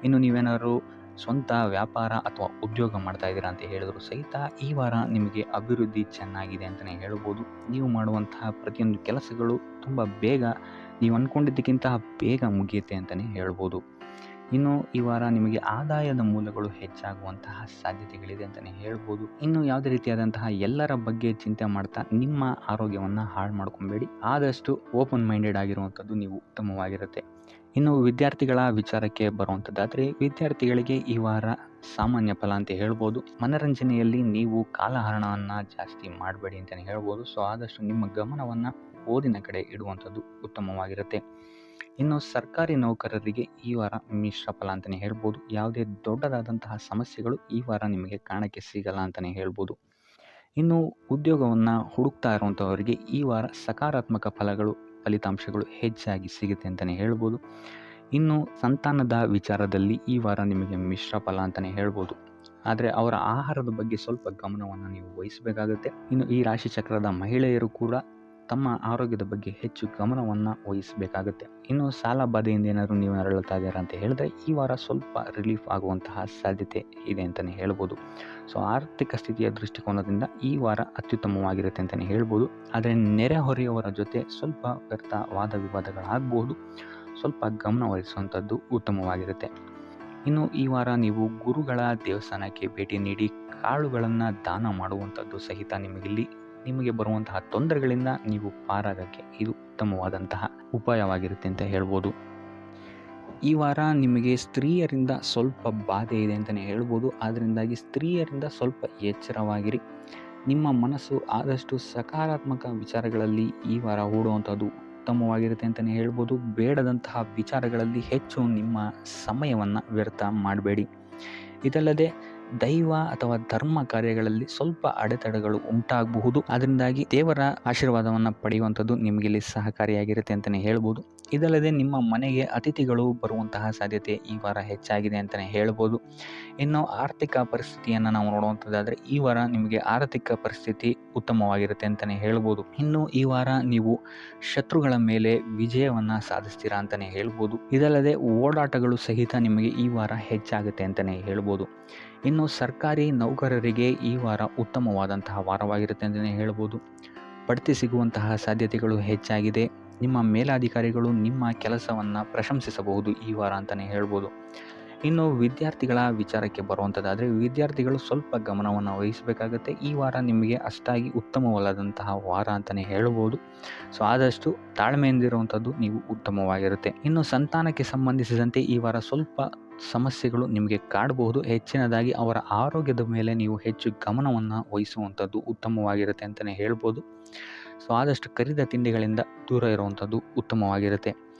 ಇನ್ನು ನೀವೇನಾದ್ರು ಸ್ವಂತ ವ್ಯಾಪಾರ ಅಥವಾ ಉದ್ಯೋಗ ಮಾಡ್ತಾ ಇದ್ದೀರಾ ಅಂತ ಹೇಳಿದ್ರು ಸಹಿತ ಈ ವಾರ ನಿಮಗೆ ಅಭಿವೃದ್ಧಿ ಚೆನ್ನಾಗಿದೆ ಅಂತಲೇ ಹೇಳ್ಬೋದು. ನೀವು ಮಾಡುವಂತಹ ಪ್ರತಿಯೊಂದು ಕೆಲಸಗಳು ತುಂಬ ಬೇಗ, ನೀವು ಅಂದ್ಕೊಂಡಿದ್ದಕ್ಕಿಂತ ಬೇಗ ಮುಗಿಯುತ್ತೆ ಅಂತಲೇ ಹೇಳ್ಬೋದು. ಇನ್ನು ಈ ವಾರ ನಿಮಗೆ ಆದಾಯದ ಮೂಲಗಳು ಹೆಚ್ಚಾಗುವಂತಹ ಸಾಧ್ಯತೆಗಳಿದೆ ಅಂತಲೇ ಹೇಳ್ಬೋದು. ಇನ್ನು ಯಾವುದೇ ರೀತಿಯಾದಂತಹ ಎಲ್ಲರ ಬಗ್ಗೆ ಚಿಂತೆ ಮಾಡ್ತಾ ನಿಮ್ಮ ಆರೋಗ್ಯವನ್ನು ಹಾಳು ಮಾಡ್ಕೊಬೇಡಿ. ಆದಷ್ಟು ಓಪನ್ ಮೈಂಡೆಡ್ ಆಗಿರುವಂಥದ್ದು ನೀವು ಉತ್ತಮವಾಗಿರುತ್ತೆ. ಇನ್ನು ವಿದ್ಯಾರ್ಥಿಗಳ ವಿಚಾರಕ್ಕೆ ಬರುವಂಥದ್ದಾದರೆ, ವಿದ್ಯಾರ್ಥಿಗಳಿಗೆ ಈ ವಾರ ಸಾಮಾನ್ಯ ಫಲ ಅಂತ ಹೇಳ್ಬೋದು. ಮನರಂಜನೆಯಲ್ಲಿ ನೀವು ಕಾಲಹರಣವನ್ನು ಜಾಸ್ತಿ ಮಾಡಬೇಡಿ ಅಂತಲೇ ಹೇಳ್ಬೋದು. ಸೊ ಆದಷ್ಟು ನಿಮ್ಮ ಗಮನವನ್ನು ಓದಿನ ಕಡೆ ಇಡುವಂಥದ್ದು ಉತ್ತಮವಾಗಿರುತ್ತೆ. ಇನ್ನು ಸರ್ಕಾರಿ ನೌಕರರಿಗೆ ಈ ವಾರ ಮಿಶ್ರ ಫಲ ಅಂತಲೇ ಹೇಳ್ಬೋದು. ಯಾವುದೇ ದೊಡ್ಡದಾದಂತಹ ಸಮಸ್ಯೆಗಳು ಈ ವಾರ ನಿಮಗೆ ಕಾಣಕ್ಕೆ ಸಿಗಲ್ಲ ಅಂತಲೇ ಹೇಳ್ಬೋದು. ಇನ್ನು ಉದ್ಯೋಗವನ್ನು ಹುಡುಕ್ತಾ ಇರುವಂಥವರಿಗೆ ಈ ವಾರ ಸಕಾರಾತ್ಮಕ ಫಲಿತಾಂಶಗಳು ಹೆಚ್ಚಾಗಿ ಸಿಗುತ್ತೆ ಅಂತಲೇ ಹೇಳ್ಬೋದು. ಇನ್ನು ಸಂತಾನದ ವಿಚಾರದಲ್ಲಿ ಈ ವಾರ ನಿಮಗೆ ಮಿಶ್ರ ಫಲ ಅಂತಲೇ ಹೇಳ್ಬೋದು. ಆದರೆ ಅವರ ಆಹಾರದ ಬಗ್ಗೆ ಸ್ವಲ್ಪ ಗಮನವನ್ನು ನೀವು ವಹಿಸಬೇಕಾಗುತ್ತೆ. ಇನ್ನು ಈ ರಾಶಿ ಚಕ್ರದ ಮಹಿಳೆಯರು ಕೂಡ ತಮ್ಮ ಆರೋಗ್ಯದ ಬಗ್ಗೆ ಹೆಚ್ಚು ಗಮನವನ್ನು ವಹಿಸಬೇಕಾಗುತ್ತೆ. ಇನ್ನು ಸಾಲ ಬಾಧೆಯಿಂದ ಏನಾದರೂ ನೀವು ನರಳುತ್ತಾ ಇದ್ದೀರಾ ಅಂತ ಹೇಳಿದ್ರೆ ಈ ವಾರ ಸ್ವಲ್ಪ ರಿಲೀಫ್ ಆಗುವಂತಹ ಸಾಧ್ಯತೆ ಇದೆ ಅಂತಲೇ ಹೇಳ್ಬೋದು. ಸೊ ಆರ್ಥಿಕ ಸ್ಥಿತಿಯ ದೃಷ್ಟಿಕೋನದಿಂದ ಈ ವಾರ ಅತ್ಯುತ್ತಮವಾಗಿರುತ್ತೆ ಅಂತಲೇ ಹೇಳ್ಬೋದು. ಆದರೆ ನೆರೆಹೊರೆಯವರ ಜೊತೆ ಸ್ವಲ್ಪ ವ್ಯರ್ಥ ವಾದ ವಿವಾದಗಳಾಗಬಹುದು. ಸ್ವಲ್ಪ ಗಮನ ವಹಿಸುವಂಥದ್ದು ಉತ್ತಮವಾಗಿರುತ್ತೆ. ಇನ್ನು ಈ ವಾರ ನೀವು ಗುರುಗಳ ದೇವಸ್ಥಾನಕ್ಕೆ ಭೇಟಿ ನೀಡಿ ಕಾಳುಗಳನ್ನು ದಾನ ಮಾಡುವಂಥದ್ದು ಸಹಿತ ನಿಮಗೆ ಬರುವಂತಹ ತೊಂದರೆಗಳಿಂದ ನೀವು ಪಾರಾಗಕ್ಕೆ ಇದು ಉತ್ತಮವಾದಂತಹ ಉಪಾಯವಾಗಿರುತ್ತೆ ಅಂತ ಹೇಳ್ಬೋದು. ಈ ವಾರ ನಿಮಗೆ ಸ್ತ್ರೀಯರಿಂದ ಸ್ವಲ್ಪ ಬಾಧೆ ಇದೆ ಅಂತಲೇ ಹೇಳ್ಬೋದು. ಅದರಿಂದಾಗಿ ಸ್ತ್ರೀಯರಿಂದ ಸ್ವಲ್ಪ ಎಚ್ಚರವಾಗಿರಿ. ನಿಮ್ಮ ಮನಸ್ಸು ಆದಷ್ಟು ಸಕಾರಾತ್ಮಕ ವಿಚಾರಗಳಲ್ಲಿ ಈ ವಾರ ಹೂಡುವಂಥದ್ದು ಉತ್ತಮವಾಗಿರುತ್ತೆ ಅಂತಲೇ ಹೇಳ್ಬೋದು. ಬೇಡದಂತಹ ವಿಚಾರಗಳಲ್ಲಿ ಹೆಚ್ಚು ನಿಮ್ಮ ಸಮಯವನ್ನು ವ್ಯರ್ಥ ಮಾಡಬೇಡಿ. ಇದಲ್ಲದೆ ದೈವ ಅಥವಾ ಧರ್ಮ ಕಾರ್ಯಗಳಲ್ಲಿ ಸ್ವಲ್ಪ ಅಡೆತಡೆಗಳು ಉಂಟಾಗಬಹುದು. ಅದರಿಂದಾಗಿ ದೇವರ ಆಶೀರ್ವಾದವನ್ನು ಪಡೆಯುವಂಥದ್ದು ನಿಮಗೆ ಇಲ್ಲಿ ಸಹಕಾರಿಯಾಗಿರುತ್ತೆ ಅಂತಲೇ ಹೇಳ್ಬೋದು. ಇದಲ್ಲದೆ ನಿಮ್ಮ ಮನೆಗೆ ಅತಿಥಿಗಳು ಬರುವಂತಹ ಸಾಧ್ಯತೆ ಈ ವಾರ ಹೆಚ್ಚಾಗಿದೆ ಅಂತಲೇ ಹೇಳ್ಬೋದು. ಇನ್ನು ಆರ್ಥಿಕ ಪರಿಸ್ಥಿತಿಯನ್ನು ನಾವು ನೋಡುವಂಥದ್ದಾದರೆ ಈ ವಾರ ನಿಮಗೆ ಆರ್ಥಿಕ ಪರಿಸ್ಥಿತಿ ಉತ್ತಮವಾಗಿರುತ್ತೆ ಅಂತಲೇ ಹೇಳ್ಬೋದು. ಇನ್ನು ಈ ವಾರ ನೀವು ಶತ್ರುಗಳ ಮೇಲೆ ವಿಜಯವನ್ನು ಸಾಧಿಸ್ತೀರಾ ಅಂತಲೇ ಹೇಳ್ಬೋದು. ಇದಲ್ಲದೆ ಓಡಾಟಗಳು ಸಹಿತ ನಿಮಗೆ ಈ ವಾರ ಹೆಚ್ಚಾಗುತ್ತೆ ಅಂತಲೇ ಹೇಳ್ಬೋದು. ಇನ್ನು ಸರ್ಕಾರಿ ನೌಕರರಿಗೆ ಈ ವಾರ ಉತ್ತಮವಾದಂತಹ ವಾರವಾಗಿರುತ್ತೆ ಅಂತಲೇ ಹೇಳ್ಬೋದು. ಬಡ್ತಿ ಸಿಗುವಂತಹ ಸಾಧ್ಯತೆಗಳು ಹೆಚ್ಚಾಗಿದೆ. ನಿಮ್ಮ ಮೇಲಾಧಿಕಾರಿಗಳು ನಿಮ್ಮ ಕೆಲಸವನ್ನು ಪ್ರಶಂಸಿಸಬಹುದು ಈ ವಾರ ಅಂತಲೇ ಹೇಳ್ಬೋದು. ಇನ್ನು ವಿದ್ಯಾರ್ಥಿಗಳ ವಿಚಾರಕ್ಕೆ ಬರುವಂಥದ್ದಾದರೆ ವಿದ್ಯಾರ್ಥಿಗಳು ಸ್ವಲ್ಪ ಗಮನವನ್ನು ವಹಿಸಬೇಕಾಗುತ್ತೆ. ಈ ವಾರ ನಿಮಗೆ ಅಷ್ಟಾಗಿ ಉತ್ತಮವಲ್ಲದಂತಹ ವಾರ ಅಂತಲೇ ಹೇಳ್ಬೋದು. ಸೊ ಆದಷ್ಟು ತಾಳ್ಮೆಯಿಂದಿರುವಂಥದ್ದು ನೀವು ಉತ್ತಮವಾಗಿರುತ್ತೆ. ಇನ್ನು ಸಂತಾನಕ್ಕೆ ಸಂಬಂಧಿಸಿದಂತೆ ಈ ವಾರ ಸ್ವಲ್ಪ ಸಮಸ್ಯೆಗಳು ನಿಮಗೆ ಕಾಡಬಹುದು. ಹೆಚ್ಚಿನದಾಗಿ ಅವರ ಆರೋಗ್ಯದ ಮೇಲೆ ನೀವು ಹೆಚ್ಚು ಗಮನವನ್ನು ವಹಿಸುವಂಥದ್ದು ಉತ್ತಮವಾಗಿರುತ್ತೆ ಅಂತಲೇ ಹೇಳ್ಬೋದು. ಸೊ ಆದಷ್ಟು ಕರಿದ ತಿಂಡಿಗಳಿಂದ ದೂರ ಇರುವಂಥದ್ದು ಉತ್ತಮವಾಗಿರುತ್ತೆ.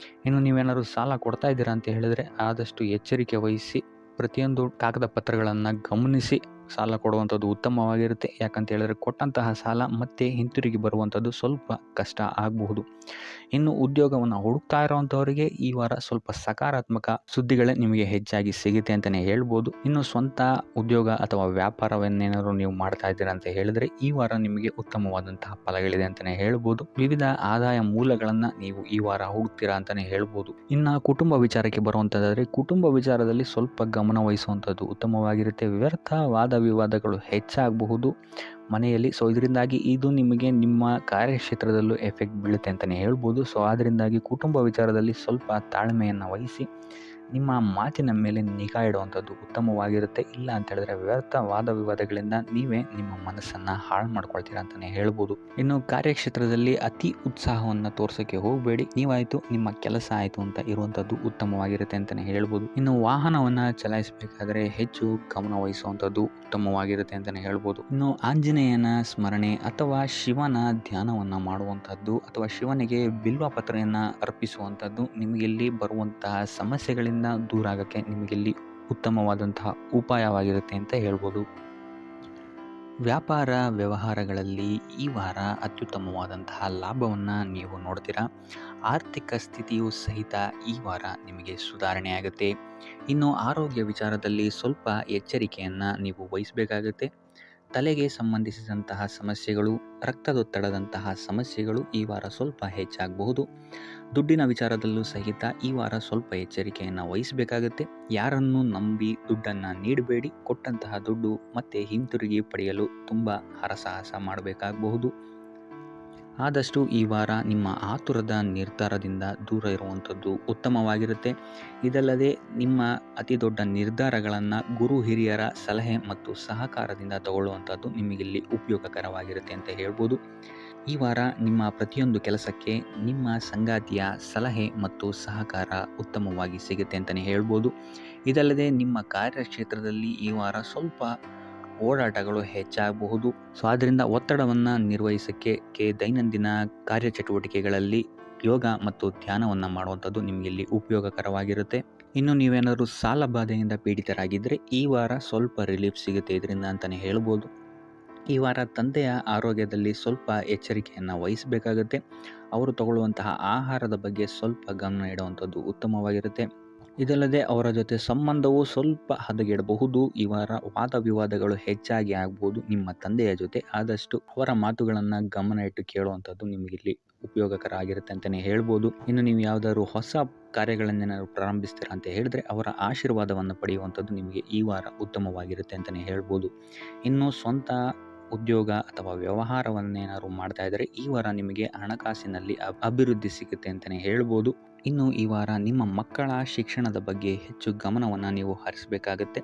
ಇನ್ನು ನೀವೇನಾದರೂ ಸಾಲ ಕೊಡ್ತಾ ಇದ್ದೀರಾ ಅಂತ ಹೇಳಿದರೆ ಆದಷ್ಟು ಎಚ್ಚರಿಕೆ ವಹಿಸಿ ಪ್ರತಿಯೊಂದು ಕಾಗದ ಪತ್ರಗಳನ್ನು ಗಮನಿಸಿ ಸಾಲ ಕೊಡುವಂಥದ್ದು ಉತ್ತಮವಾಗಿರುತ್ತೆ. ಯಾಕಂತ ಹೇಳಿದ್ರೆ ಕೊಟ್ಟಂತಹ ಸಾಲ ಮತ್ತೆ ಹಿಂತಿರುಗಿ ಬರುವಂಥದ್ದು ಸ್ವಲ್ಪ ಕಷ್ಟ ಆಗಬಹುದು. ಇನ್ನು ಉದ್ಯೋಗವನ್ನು ಹುಡುಕ್ತಾ ಇರುವಂಥವರಿಗೆ ಈ ವಾರ ಸ್ವಲ್ಪ ಸಕಾರಾತ್ಮಕ ಸುದ್ದಿಗಳೇ ನಿಮಗೆ ಹೆಚ್ಚಾಗಿ ಸಿಗುತ್ತೆ ಅಂತಲೇ ಹೇಳ್ಬೋದು. ಇನ್ನು ಸ್ವಂತ ಉದ್ಯೋಗ ಅಥವಾ ವ್ಯಾಪಾರವನ್ನೇನಾದರೂ ನೀವು ಮಾಡ್ತಾ ಇದ್ದೀರಾ ಅಂತ ಹೇಳಿದ್ರೆ ಈ ವಾರ ನಿಮಗೆ ಉತ್ತಮವಾದಂತಹ ಫಲಗಳಿದೆ ಅಂತಲೇ ಹೇಳ್ಬೋದು. ವಿವಿಧ ಆದಾಯ ಮೂಲಗಳನ್ನು ನೀವು ಈ ವಾರ ಹುಡುಕ್ತೀರಾ ಅಂತಲೇ ಹೇಳ್ಬೋದು. ಇನ್ನು ಕುಟುಂಬ ವಿಚಾರಕ್ಕೆ ಬರುವಂಥದ್ದಾದರೆ ಕುಟುಂಬ ವಿಚಾರದಲ್ಲಿ ಸ್ವಲ್ಪ ಗಮನ ವಹಿಸುವಂಥದ್ದು ಉತ್ತಮವಾಗಿರುತ್ತೆ. ವ್ಯರ್ಥ ವಾದ ವಿವಾದಗಳು ಹೆಚ್ಚಾಗಬಹುದು ಮನೆಯಲ್ಲಿ. ಸೊ ಇದರಿಂದಾಗಿ ಇದು ನಿಮಗೆ ನಿಮ್ಮ ಕಾರ್ಯಕ್ಷೇತ್ರದಲ್ಲೂ ಎಫೆಕ್ಟ್ ಬೀಳುತ್ತೆ ಅಂತಲೇ ಹೇಳ್ಬೋದು. ಸೊ ಅದರಿಂದಾಗಿ ಕುಟುಂಬ ವಿಚಾರದಲ್ಲಿ ಸ್ವಲ್ಪ ತಾಳ್ಮೆಯನ್ನು ವಹಿಸಿ ನಿಮ್ಮ ಮಾತಿನ ಮೇಲೆ ನಿಗಾ ಇಡುವಂಥದ್ದು ಉತ್ತಮವಾಗಿರುತ್ತೆ. ಇಲ್ಲ ಅಂತ ಹೇಳಿದ್ರೆ ವ್ಯರ್ಥ ವಾದ ವಿವಾದಗಳಿಂದ ನೀವೇ ನಿಮ್ಮ ಮನಸ್ಸನ್ನು ಹಾಳು ಮಾಡ್ಕೊಳ್ತೀರಾ ಅಂತಲೇ ಹೇಳ್ಬೋದು. ಇನ್ನು ಕಾರ್ಯಕ್ಷೇತ್ರದಲ್ಲಿ ಅತಿ ಉತ್ಸಾಹವನ್ನು ತೋರ್ಸೋಕ್ಕೆ ಹೋಗಬೇಡಿ. ನೀವಾಯಿತು ನಿಮ್ಮ ಕೆಲಸ ಆಯಿತು ಅಂತ ಇರುವಂಥದ್ದು ಉತ್ತಮವಾಗಿರುತ್ತೆ ಅಂತಲೇ ಹೇಳ್ಬೋದು. ಇನ್ನು ವಾಹನವನ್ನು ಚಲಾಯಿಸಬೇಕಾದ್ರೆ ಹೆಚ್ಚು ಗಮನ ವಹಿಸುವಂಥದ್ದು ಉತ್ತಮವಾಗಿರುತ್ತೆ ಅಂತಲೇ ಹೇಳ್ಬೋದು. ಇನ್ನು ಆಂಜನೇಯನ ಸ್ಮರಣೆ ಅಥವಾ ಶಿವನ ಧ್ಯಾನವನ್ನು ಮಾಡುವಂಥದ್ದು ಅಥವಾ ಶಿವನಿಗೆ ಬಿಲ್ವ ಪತ್ರೆಯನ್ನು ಅರ್ಪಿಸುವಂಥದ್ದು ನಿಮಗಿಲ್ಲಿ ಬರುವಂತಹ ಸಮಸ್ಯೆಗಳಿಂದ ದೂರ ಆಗೋಕ್ಕೆ ನಿಮಗಿಲ್ಲಿ ಉತ್ತಮವಾದಂತಹ ಉಪಾಯವಾಗಿರುತ್ತೆ ಅಂತ ಹೇಳ್ಬೋದು. ವ್ಯಾಪಾರ ವ್ಯವಹಾರಗಳಲ್ಲಿ ಈ ವಾರ ಅತ್ಯುತ್ತಮವಾದಂತಹ ಲಾಭವನ್ನು ನೀವು ನೋಡ್ತೀರಾ. ಆರ್ಥಿಕ ಸ್ಥಿತಿಯು ಸಹಿತ ಈ ವಾರ ನಿಮಗೆ ಸುಧಾರಣೆ ಆಗುತ್ತೆ. ಇನ್ನು ಆರೋಗ್ಯ ವಿಚಾರದಲ್ಲಿ ಸ್ವಲ್ಪ ಎಚ್ಚರಿಕೆಯನ್ನು ನೀವು ವಹಿಸಬೇಕಾಗುತ್ತೆ. ತಲೆಗೆ ಸಂಬಂಧಿಸಿದಂತಹ ಸಮಸ್ಯೆಗಳು, ರಕ್ತದೊತ್ತಡದಂತಹ ಸಮಸ್ಯೆಗಳು ಈ ವಾರ ಸ್ವಲ್ಪ ಹೆಚ್ಚಾಗಬಹುದು. ದುಡ್ಡಿನ ವಿಚಾರದಲ್ಲೂ ಸಹಿತ ಈ ವಾರ ಸ್ವಲ್ಪ ಎಚ್ಚರಿಕೆಯನ್ನು ವಹಿಸಬೇಕಾಗುತ್ತೆ. ಯಾರನ್ನು ನಂಬಿ ದುಡ್ಡನ್ನು ನೀಡಬೇಡಿ. ಕೊಟ್ಟಂತಹ ದುಡ್ಡು ಮತ್ತೆ ಹಿಂತಿರುಗಿ ಪಡೆಯಲು ತುಂಬ ಹರಸಾಹಸ ಮಾಡಬೇಕಾಗಬಹುದು. ಆದಷ್ಟು ಈ ವಾರ ನಿಮ್ಮ ಆತುರದ ನಿರ್ಧಾರದಿಂದ ದೂರ ಇರುವಂಥದ್ದು ಉತ್ತಮವಾಗಿರುತ್ತೆ. ಇದಲ್ಲದೆ ನಿಮ್ಮ ಅತಿ ದೊಡ್ಡ ನಿರ್ಧಾರಗಳನ್ನು ಗುರು ಹಿರಿಯರ ಸಲಹೆ ಮತ್ತು ಸಹಕಾರದಿಂದ ತಗೊಳ್ಳುವಂಥದ್ದು ನಿಮಗಿಲ್ಲಿ ಉಪಯೋಗಕರವಾಗಿರುತ್ತೆ ಅಂತ ಹೇಳ್ಬೋದು. ಈ ವಾರ ನಿಮ್ಮ ಪ್ರತಿಯೊಂದು ಕೆಲಸಕ್ಕೆ ನಿಮ್ಮ ಸಂಗಾತಿಯ ಸಲಹೆ ಮತ್ತು ಸಹಕಾರ ಉತ್ತಮವಾಗಿ ಸಿಗುತ್ತೆ ಅಂತಲೇ ಹೇಳ್ಬೋದು. ಇದಲ್ಲದೆ ನಿಮ್ಮ ಕಾರ್ಯಕ್ಷೇತ್ರದಲ್ಲಿ ಈ ವಾರ ಸ್ವಲ್ಪ ಓಡಾಟಗಳು ಹೆಚ್ಚಾಗಬಹುದು. ಸೊ ಆದ್ದರಿಂದ ಒತ್ತಡವನ್ನು ನಿರ್ವಹಿಸೋಕ್ಕೆ ದೈನಂದಿನ ಕಾರ್ಯಚಟುವಟಿಕೆಗಳಲ್ಲಿ ಯೋಗ ಮತ್ತು ಧ್ಯಾನವನ್ನು ಮಾಡುವಂಥದ್ದು ನಿಮಗಿಲ್ಲಿ ಉಪಯೋಗಕರವಾಗಿರುತ್ತೆ. ಇನ್ನು ನೀವೇನಾದರೂ ಸಾಲ ಬಾಧೆಯಿಂದ ಪೀಡಿತರಾಗಿದ್ದರೆ ಈ ವಾರ ಸ್ವಲ್ಪ ರಿಲೀಫ್ ಸಿಗುತ್ತೆ ಇದರಿಂದ ಅಂತಲೇ ಹೇಳ್ಬೋದು. ಈ ವಾರ ತಂದೆಯ ಆರೋಗ್ಯದಲ್ಲಿ ಸ್ವಲ್ಪ ಎಚ್ಚರಿಕೆಯನ್ನು ವಹಿಸಬೇಕಾಗುತ್ತೆ. ಅವರು ತಗೊಳ್ಳುವಂತಹ ಆಹಾರದ ಬಗ್ಗೆ ಸ್ವಲ್ಪ ಗಮನ ಇಡುವಂಥದ್ದು ಉತ್ತಮವಾಗಿರುತ್ತೆ. ಇದಲ್ಲದೆ ಅವರ ಜೊತೆ ಸಂಬಂಧವು ಸ್ವಲ್ಪ ಹದಗೆಡಬಹುದು. ಈ ವಾರ ವಾದ ವಿವಾದಗಳು ಹೆಚ್ಚಾಗಿ ಆಗ್ಬೋದು ನಿಮ್ಮ ತಂದೆಯ ಜೊತೆ. ಆದಷ್ಟು ಅವರ ಮಾತುಗಳನ್ನು ಗಮನ ಇಟ್ಟು ಕೇಳುವಂಥದ್ದು ನಿಮಗಿಲ್ಲಿ ಉಪಯೋಗಕರ ಆಗಿರುತ್ತೆ ಅಂತಲೇ ಹೇಳ್ಬೋದು. ಇನ್ನು ನೀವು ಯಾವುದಾದ್ರು ಹೊಸ ಕಾರ್ಯಗಳನ್ನೇನಾದ್ರು ಪ್ರಾರಂಭಿಸ್ತೀರಾ ಅಂತ ಹೇಳಿದ್ರೆ ಅವರ ಆಶೀರ್ವಾದವನ್ನು ಪಡೆಯುವಂಥದ್ದು ನಿಮಗೆ ಈ ವಾರ ಉತ್ತಮವಾಗಿರುತ್ತೆ ಅಂತಲೇ ಹೇಳ್ಬೋದು. ಇನ್ನು ಸ್ವಂತ ಉದ್ಯೋಗ ಅಥವಾ ವ್ಯವಹಾರವನ್ನೇನಾದ್ರು ಮಾಡ್ತಾ ಇದ್ದರೆ ಈ ವಾರ ನಿಮಗೆ ಹಣಕಾಸಿನಲ್ಲಿ ಅಭಿವೃದ್ಧಿ ಸಿಗುತ್ತೆ ಅಂತಲೇ ಹೇಳ್ಬೋದು. ಇನ್ನು ಈ ವಾರ ನಿಮ್ಮ ಮಕ್ಕಳ ಶಿಕ್ಷಣದ ಬಗ್ಗೆ ಹೆಚ್ಚು ಗಮನವನ್ನು ನೀವು ಹರಿಸಬೇಕಾಗತ್ತೆ.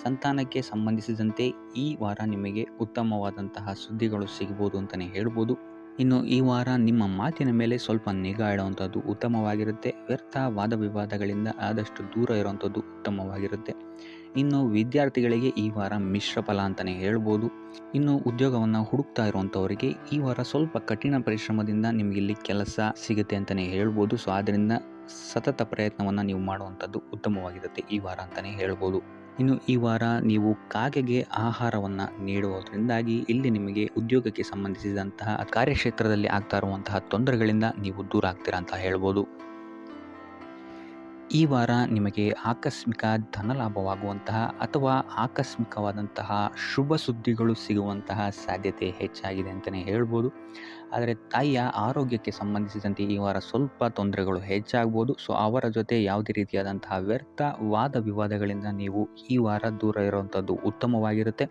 ಸಂತಾನಕ್ಕೆ ಸಂಬಂಧಿಸಿದಂತೆ ಈ ವಾರ ನಿಮಗೆ ಉತ್ತಮವಾದಂತಹ ಸುದ್ದಿಗಳು ಸಿಗ್ಬೋದು ಅಂತಲೇ ಹೇಳ್ಬೋದು. ಇನ್ನು ಈ ವಾರ ನಿಮ್ಮ ಮಾತಿನ ಮೇಲೆ ಸ್ವಲ್ಪ ನಿಗಾ ಇಡುವಂಥದ್ದು ಉತ್ತಮವಾಗಿರುತ್ತೆ. ವ್ಯರ್ಥ ವಾದ ವಿವಾದಗಳಿಂದ ಆದಷ್ಟು ದೂರ ಇರುವಂಥದ್ದು ಉತ್ತಮವಾಗಿರುತ್ತೆ. ಇನ್ನು ವಿದ್ಯಾರ್ಥಿಗಳಿಗೆ ಈ ವಾರ ಮಿಶ್ರ ಫಲ ಅಂತಲೇ ಹೇಳ್ಬೋದು. ಇನ್ನು ಉದ್ಯೋಗವನ್ನು ಹುಡುಕ್ತಾ ಇರುವಂಥವರಿಗೆ ಈ ವಾರ ಸ್ವಲ್ಪ ಕಠಿಣ ಪರಿಶ್ರಮದಿಂದ ನಿಮಗಿಲ್ಲಿ ಕೆಲಸ ಸಿಗುತ್ತೆ ಅಂತಲೇ ಹೇಳ್ಬೋದು. ಸೊ ಆದ್ದರಿಂದ ಸತತ ಪ್ರಯತ್ನವನ್ನು ನೀವು ಮಾಡುವಂಥದ್ದು ಉತ್ತಮವಾಗಿರುತ್ತೆ ಈ ವಾರ ಅಂತಲೇ ಹೇಳ್ಬೋದು. ಇನ್ನು ಈ ವಾರ ನೀವು ಕಾಗೆಗೆ ಆಹಾರವನ್ನು ನೀಡುವುದರಿಂದಾಗಿ ಇಲ್ಲಿ ನಿಮಗೆ ಉದ್ಯೋಗಕ್ಕೆ ಸಂಬಂಧಿಸಿದಂತಹ ಕಾರ್ಯಕ್ಷೇತ್ರದಲ್ಲಿ ಆಗ್ತಾ ಇರುವಂತಹ ತೊಂದರೆಗಳಿಂದ ನೀವು ದೂರ ಆಗ್ತೀರಾ ಅಂತ ಹೇಳ್ಬೋದು. ಈ ವಾರ ನಿಮಗೆ ಆಕಸ್ಮಿಕ ಧನಲಾಭವಾಗುವಂತಹ ಅಥವಾ ಆಕಸ್ಮಿಕವಾದಂತಹ ಶುಭ ಸುದ್ದಿಗಳು ಸಿಗುವಂತಹ ಸಾಧ್ಯತೆ ಹೆಚ್ಚಾಗಿದೆ ಅಂತಲೇ ಹೇಳ್ಬೋದು. ಆದರೆ ತಾಯಿಯ ಆರೋಗ್ಯಕ್ಕೆ ಸಂಬಂಧಿಸಿದಂತೆ ಈ ವಾರ ಸ್ವಲ್ಪ ತೊಂದರೆಗಳು ಹೆಚ್ಚಾಗ್ಬೋದು. ಸೊ ಅವರ ಜೊತೆ ಯಾವುದೇ ರೀತಿಯಾದಂತಹ ವ್ಯರ್ಥ ವಾದ ವಿವಾದಗಳಿಂದ ನೀವು ಈ ವಾರ ದೂರ ಇರುವಂಥದ್ದು ಉತ್ತಮವಾಗಿರುತ್ತೆ.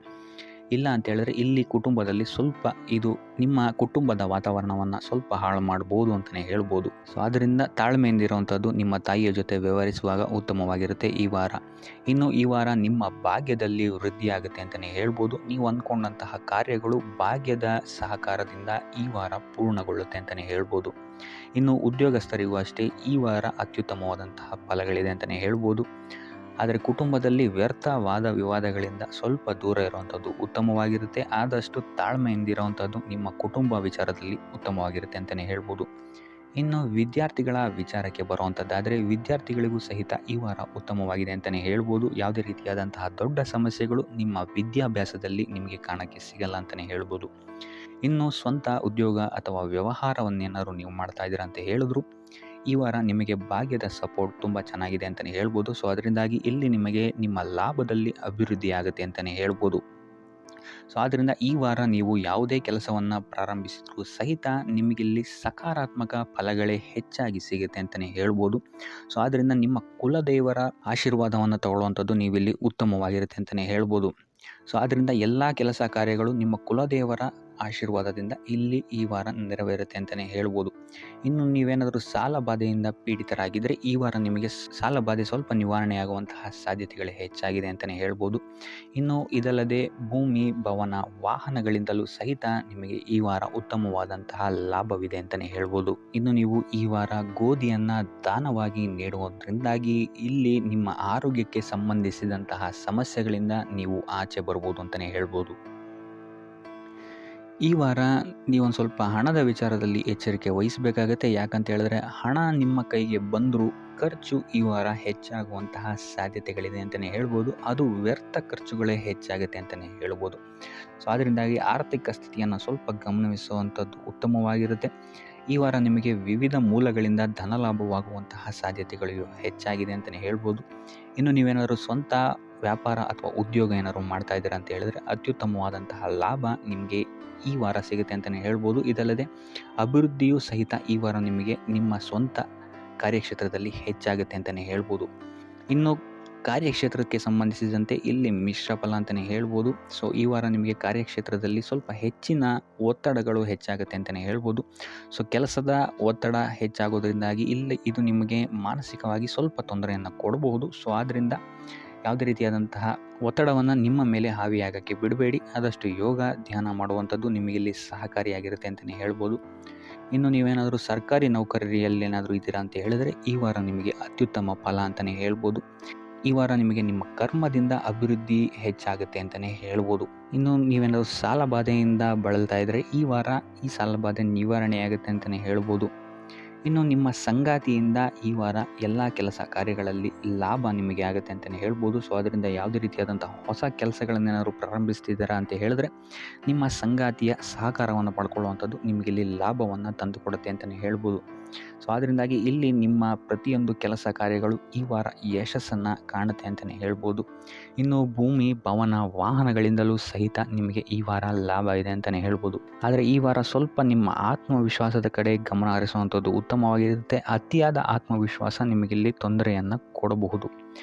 ಇಲ್ಲ ಅಂತ ಹೇಳಿದ್ರೆ ಇಲ್ಲಿ ಕುಟುಂಬದಲ್ಲಿ ಸ್ವಲ್ಪ ಇದು ನಿಮ್ಮ ಕುಟುಂಬದ ವಾತಾವರಣವನ್ನು ಸ್ವಲ್ಪ ಹಾಳು ಮಾಡ್ಬೋದು ಅಂತಲೇ ಹೇಳ್ಬೋದು. ಸೊ ಆದ್ದರಿಂದ ತಾಳ್ಮೆಯಿಂದ ಇರುವಂಥದ್ದು ನಿಮ್ಮ ತಾಯಿಯ ಜೊತೆ ವ್ಯವಹರಿಸುವಾಗ ಉತ್ತಮವಾಗಿರುತ್ತೆ ಈ ವಾರ. ಇನ್ನು ಈ ವಾರ ನಿಮ್ಮ ಭಾಗ್ಯದಲ್ಲಿ ವೃದ್ಧಿಯಾಗುತ್ತೆ ಅಂತಲೇ ಹೇಳ್ಬೋದು. ನೀವು ಅಂದ್ಕೊಂಡಂತಹ ಕಾರ್ಯಗಳು ಭಾಗ್ಯದ ಸಹಕಾರದಿಂದ ಈ ವಾರ ಪೂರ್ಣಗೊಳ್ಳುತ್ತೆ ಅಂತಲೇ ಹೇಳ್ಬೋದು. ಇನ್ನು ಉದ್ಯೋಗಸ್ಥರಿಗೂ ಅಷ್ಟೇ ಈ ವಾರ ಅತ್ಯುತ್ತಮವಾದಂತಹ ಫಲಗಳಿದೆ ಅಂತಲೇ ಹೇಳ್ಬೋದು. ಆದರೆ ಕುಟುಂಬದಲ್ಲಿ ವ್ಯರ್ಥ ವಾದ ವಿವಾದಗಳಿಂದ ಸ್ವಲ್ಪ ದೂರ ಇರುವಂಥದ್ದು ಉತ್ತಮವಾಗಿರುತ್ತೆ. ಆದಷ್ಟು ತಾಳ್ಮೆಯಿಂದಿರುವಂಥದ್ದು ನಿಮ್ಮ ಕುಟುಂಬ ವಿಚಾರದಲ್ಲಿ ಉತ್ತಮವಾಗಿರುತ್ತೆ ಅಂತಲೇ ಹೇಳ್ಬೋದು. ಇನ್ನು ವಿದ್ಯಾರ್ಥಿಗಳ ವಿಚಾರಕ್ಕೆ ಬರುವಂಥದ್ದಾದರೆ ವಿದ್ಯಾರ್ಥಿಗಳಿಗೂ ಸಹಿತ ಈ ವಾರ ಉತ್ತಮವಾಗಿದೆ ಅಂತಲೇ ಹೇಳ್ಬೋದು. ಯಾವುದೇ ರೀತಿಯಾದಂತಹ ದೊಡ್ಡ ಸಮಸ್ಯೆಗಳು ನಿಮ್ಮ ವಿದ್ಯಾಭ್ಯಾಸದಲ್ಲಿ ನಿಮಗೆ ಕಾಣಕ್ಕೆ ಸಿಗಲ್ಲ ಅಂತಲೇ ಹೇಳ್ಬೋದು. ಇನ್ನು ಸ್ವಂತ ಉದ್ಯೋಗ ಅಥವಾ ವ್ಯವಹಾರವನ್ನೇನಾದ್ರು ನೀವು ಮಾಡ್ತಾ ಇದ್ದೀರಾ ಅಂತ ಹೇಳಿದ್ರು ಈ ವಾರ ನಿಮಗೆ ಭಾಗ್ಯದ ಸಪೋರ್ಟ್ ತುಂಬ ಚೆನ್ನಾಗಿದೆ ಅಂತಲೇ ಹೇಳ್ಬೋದು. ಸೊ ಅದರಿಂದಾಗಿ ಇಲ್ಲಿ ನಿಮಗೆ ನಿಮ್ಮ ಲಾಭದಲ್ಲಿ ಅಭಿವೃದ್ಧಿ ಆಗುತ್ತೆ ಅಂತಲೇ ಹೇಳ್ಬೋದು. ಸೊ ಆದ್ದರಿಂದ ಈ ವಾರ ನೀವು ಯಾವುದೇ ಕೆಲಸವನ್ನು ಪ್ರಾರಂಭಿಸಿದ್ರೂ ಸಹಿತ ನಿಮಗಿಲ್ಲಿ ಸಕಾರಾತ್ಮಕ ಫಲಗಳೇ ಹೆಚ್ಚಾಗಿ ಸಿಗುತ್ತೆ ಅಂತಲೇ ಹೇಳ್ಬೋದು. ಸೊ ಆದ್ದರಿಂದ ನಿಮ್ಮ ಕುಲದೇವರ ಆಶೀರ್ವಾದವನ್ನು ತಗೊಳ್ಳುವಂಥದ್ದು ನೀವಿಲ್ಲಿ ಉತ್ತಮವಾಗಿರುತ್ತೆ ಅಂತಲೇ ಹೇಳ್ಬೋದು. ಸೊ ಆದ್ದರಿಂದ ಎಲ್ಲ ಕೆಲಸ ಕಾರ್ಯಗಳು ನಿಮ್ಮ ಕುಲದೇವರ ಆಶೀರ್ವಾದದಿಂದ ಇಲ್ಲಿ ಈ ವಾರ ನೆರವೇರುತ್ತೆ ಅಂತಲೇ ಹೇಳ್ಬೋದು. ಇನ್ನು ನೀವೇನಾದರೂ ಸಾಲ ಬಾಧೆಯಿಂದ ಪೀಡಿತರಾಗಿದ್ದರೆ ಈ ವಾರ ನಿಮಗೆ ಸಾಲ ಬಾಧೆ ಸ್ವಲ್ಪ ನಿವಾರಣೆಯಾಗುವಂತಹ ಸಾಧ್ಯತೆಗಳು ಹೆಚ್ಚಾಗಿದೆ ಅಂತಲೇ ಹೇಳ್ಬೋದು. ಇನ್ನು ಇದಲ್ಲದೆ ಭೂಮಿ, ಭವನ, ವಾಹನಗಳಿಂದಲೂ ಸಹಿತ ನಿಮಗೆ ಈ ವಾರ ಉತ್ತಮವಾದಂತಹ ಲಾಭವಿದೆ ಅಂತಲೇ ಹೇಳ್ಬೋದು. ಇನ್ನು ನೀವು ಈ ವಾರ ಗೋಧಿಯನ್ನು ದಾನವಾಗಿ ನೀಡುವುದರಿಂದಾಗಿ ಇಲ್ಲಿ ನಿಮ್ಮ ಆರೋಗ್ಯಕ್ಕೆ ಸಂಬಂಧಿಸಿದಂತಹ ಸಮಸ್ಯೆಗಳಿಂದ ನೀವು ಆಚೆ ಬರ್ಬೋದು ಅಂತಲೇ ಹೇಳ್ಬೋದು. ಈ ವಾರ ನೀವೊಂದು ಸ್ವಲ್ಪ ಹಣದ ವಿಚಾರದಲ್ಲಿ ಎಚ್ಚರಿಕೆ ವಹಿಸಬೇಕಾಗತ್ತೆ. ಯಾಕಂತ ಹೇಳಿದ್ರೆ ಹಣ ನಿಮ್ಮ ಕೈಗೆ ಬಂದರೂ ಖರ್ಚು ಈ ವಾರ ಹೆಚ್ಚಾಗುವಂತಹ ಸಾಧ್ಯತೆಗಳಿದೆ ಅಂತಲೇ ಹೇಳ್ಬೋದು. ಅದು ವ್ಯರ್ಥ ಖರ್ಚುಗಳೇ ಹೆಚ್ಚಾಗುತ್ತೆ ಅಂತಲೇ ಹೇಳ್ಬೋದು. ಸೊ ಅದರಿಂದಾಗಿ ಆರ್ಥಿಕ ಸ್ಥಿತಿಯನ್ನು ಸ್ವಲ್ಪ ಗಮನಿಸುವಂಥದ್ದು ಉತ್ತಮವಾಗಿರುತ್ತೆ. ಈ ವಾರ ನಿಮಗೆ ವಿವಿಧ ಮೂಲಗಳಿಂದ ಧನಲಾಭವಾಗುವಂತಹ ಸಾಧ್ಯತೆಗಳು ಹೆಚ್ಚಾಗಿದೆ ಅಂತಲೇ ಹೇಳ್ಬೋದು. ಇನ್ನು ನೀವೇನಾದರೂ ಸ್ವಂತ ವ್ಯಾಪಾರ ಅಥವಾ ಉದ್ಯೋಗ ಏನಾದ್ರು ಮಾಡ್ತಾ ಇದ್ದೀರಾ ಅಂತ ಹೇಳಿದ್ರೆ ಅತ್ಯುತ್ತಮವಾದಂತಹ ಲಾಭ ನಿಮಗೆ ಈ ವಾರ ಸಿಗುತ್ತೆ ಅಂತಲೇ ಹೇಳ್ಬೋದು. ಇದಲ್ಲದೆ ಅಭಿವೃದ್ಧಿಯೂ ಸಹಿತ ಈ ವಾರ ನಿಮಗೆ ನಿಮ್ಮ ಸ್ವಂತ ಕಾರ್ಯಕ್ಷೇತ್ರದಲ್ಲಿ ಹೆಚ್ಚಾಗುತ್ತೆ ಅಂತಲೇ ಹೇಳ್ಬೋದು. ಇನ್ನು ಕಾರ್ಯಕ್ಷೇತ್ರಕ್ಕೆ ಸಂಬಂಧಿಸಿದಂತೆ ಇಲ್ಲಿ ಮಿಶ್ರ ಫಲ ಅಂತಲೇ ಹೇಳ್ಬೋದು. ಸೊ ಈ ವಾರ ನಿಮಗೆ ಕಾರ್ಯಕ್ಷೇತ್ರದಲ್ಲಿ ಸ್ವಲ್ಪ ಹೆಚ್ಚಿನ ಒತ್ತಡಗಳು ಹೆಚ್ಚಾಗುತ್ತೆ ಅಂತಲೇ ಹೇಳ್ಬೋದು. ಸೊ ಕೆಲಸದ ಒತ್ತಡ ಹೆಚ್ಚಾಗೋದ್ರಿಂದಾಗಿ ಇಲ್ಲಿ ಇದು ನಿಮಗೆ ಮಾನಸಿಕವಾಗಿ ಸ್ವಲ್ಪ ತೊಂದರೆಯನ್ನು ಕೊಡಬಹುದು. ಸೊ ಆದ್ದರಿಂದ ಯಾವುದೇ ರೀತಿಯಾದಂತಹ ಒತ್ತಡವನ್ನು ನಿಮ್ಮ ಮೇಲೆ ಹಾವಿಯಾಗಕ್ಕೆ ಬಿಡಬೇಡಿ. ಆದಷ್ಟು ಯೋಗ, ಧ್ಯಾನ ಮಾಡುವಂಥದ್ದು ನಿಮಗಿಲ್ಲಿ ಸಹಕಾರಿಯಾಗಿರುತ್ತೆ ಅಂತಲೇ ಹೇಳ್ಬೋದು. ಇನ್ನು ನೀವೇನಾದರೂ ಸರ್ಕಾರಿ ನೌಕರಿಯಲ್ಲೇನಾದರೂ ಇದ್ದೀರಾ ಅಂತ ಹೇಳಿದ್ರೆ ಈ ವಾರ ನಿಮಗೆ ಅತ್ಯುತ್ತಮ ಫಲ ಅಂತಲೇ ಹೇಳ್ಬೋದು. ಈ ವಾರ ನಿಮಗೆ ನಿಮ್ಮ ಕರ್ಮದಿಂದ ಅಭಿವೃದ್ಧಿ ಹೆಚ್ಚಾಗುತ್ತೆ ಅಂತಲೇ ಹೇಳ್ಬೋದು. ಇನ್ನು ನೀವೇನಾದರೂ ಸಾಲ ಬಾಧೆಯಿಂದ ಬಳಲ್ತಾ ಇದ್ದರೆ ಈ ವಾರ ಈ ಸಾಲ ಬಾಧೆ ನಿವಾರಣೆಯಾಗುತ್ತೆ ಅಂತಲೇ ಹೇಳ್ಬೋದು. ಇನ್ನು ನಿಮ್ಮ ಸಂಗಾತಿಯಿಂದ ಈ ವಾರ ಎಲ್ಲ ಕೆಲಸ ಕಾರ್ಯಗಳಲ್ಲಿ ಲಾಭ ನಿಮಗೆ ಆಗುತ್ತೆ ಅಂತಲೇ ಹೇಳ್ಬೋದು. ಸೊ ಅದರಿಂದ ಯಾವುದೇ ರೀತಿಯಾದಂಥ ಹೊಸ ಕೆಲಸಗಳನ್ನೇನಾದ್ರು ಪ್ರಾರಂಭಿಸ್ತಿದ್ದೀರಾ ಅಂತ ಹೇಳಿದ್ರೆ ನಿಮ್ಮ ಸಂಗಾತಿಯ ಸಹಕಾರವನ್ನು ಪಡ್ಕೊಳ್ಳುವಂಥದ್ದು ನಿಮಗೆ ಇಲ್ಲಿ ಲಾಭವನ್ನು ತಂದುಕೊಡುತ್ತೆ ಅಂತಲೇ ಹೇಳ್ಬೋದು. ಸೊ ಅದರಿಂದಾಗಿ ಇಲ್ಲಿ ನಿಮ್ಮ ಪ್ರತಿಯೊಂದು ಕೆಲಸ ಕಾರ್ಯಗಳು ಈ ವಾರ ಯಶಸ್ಸನ್ನು ಕಾಣುತ್ತೆ ಅಂತಲೇ ಹೇಳ್ಬೋದು. ಇನ್ನು ಭೂಮಿ, ಭವನ, ವಾಹನಗಳಿಂದಲೂ ಸಹಿತ ನಿಮಗೆ ಈ ವಾರ ಲಾಭ ಇದೆ ಅಂತಲೇ ಹೇಳ್ಬೋದು. ಆದರೆ ಈ ವಾರ ಸ್ವಲ್ಪ ನಿಮ್ಮ ಆತ್ಮವಿಶ್ವಾಸದ ಕಡೆ ಗಮನ ಹರಿಸುವಂಥದ್ದು ಉತ್ತಮವಾಗಿರುತ್ತೆ. ಅತಿಯಾದ ಆತ್ಮವಿಶ್ವಾಸ ನಿಮಗಿಲ್ಲಿ ತೊಂದರೆಯನ್ನು ಕೊಡಬಹುದು.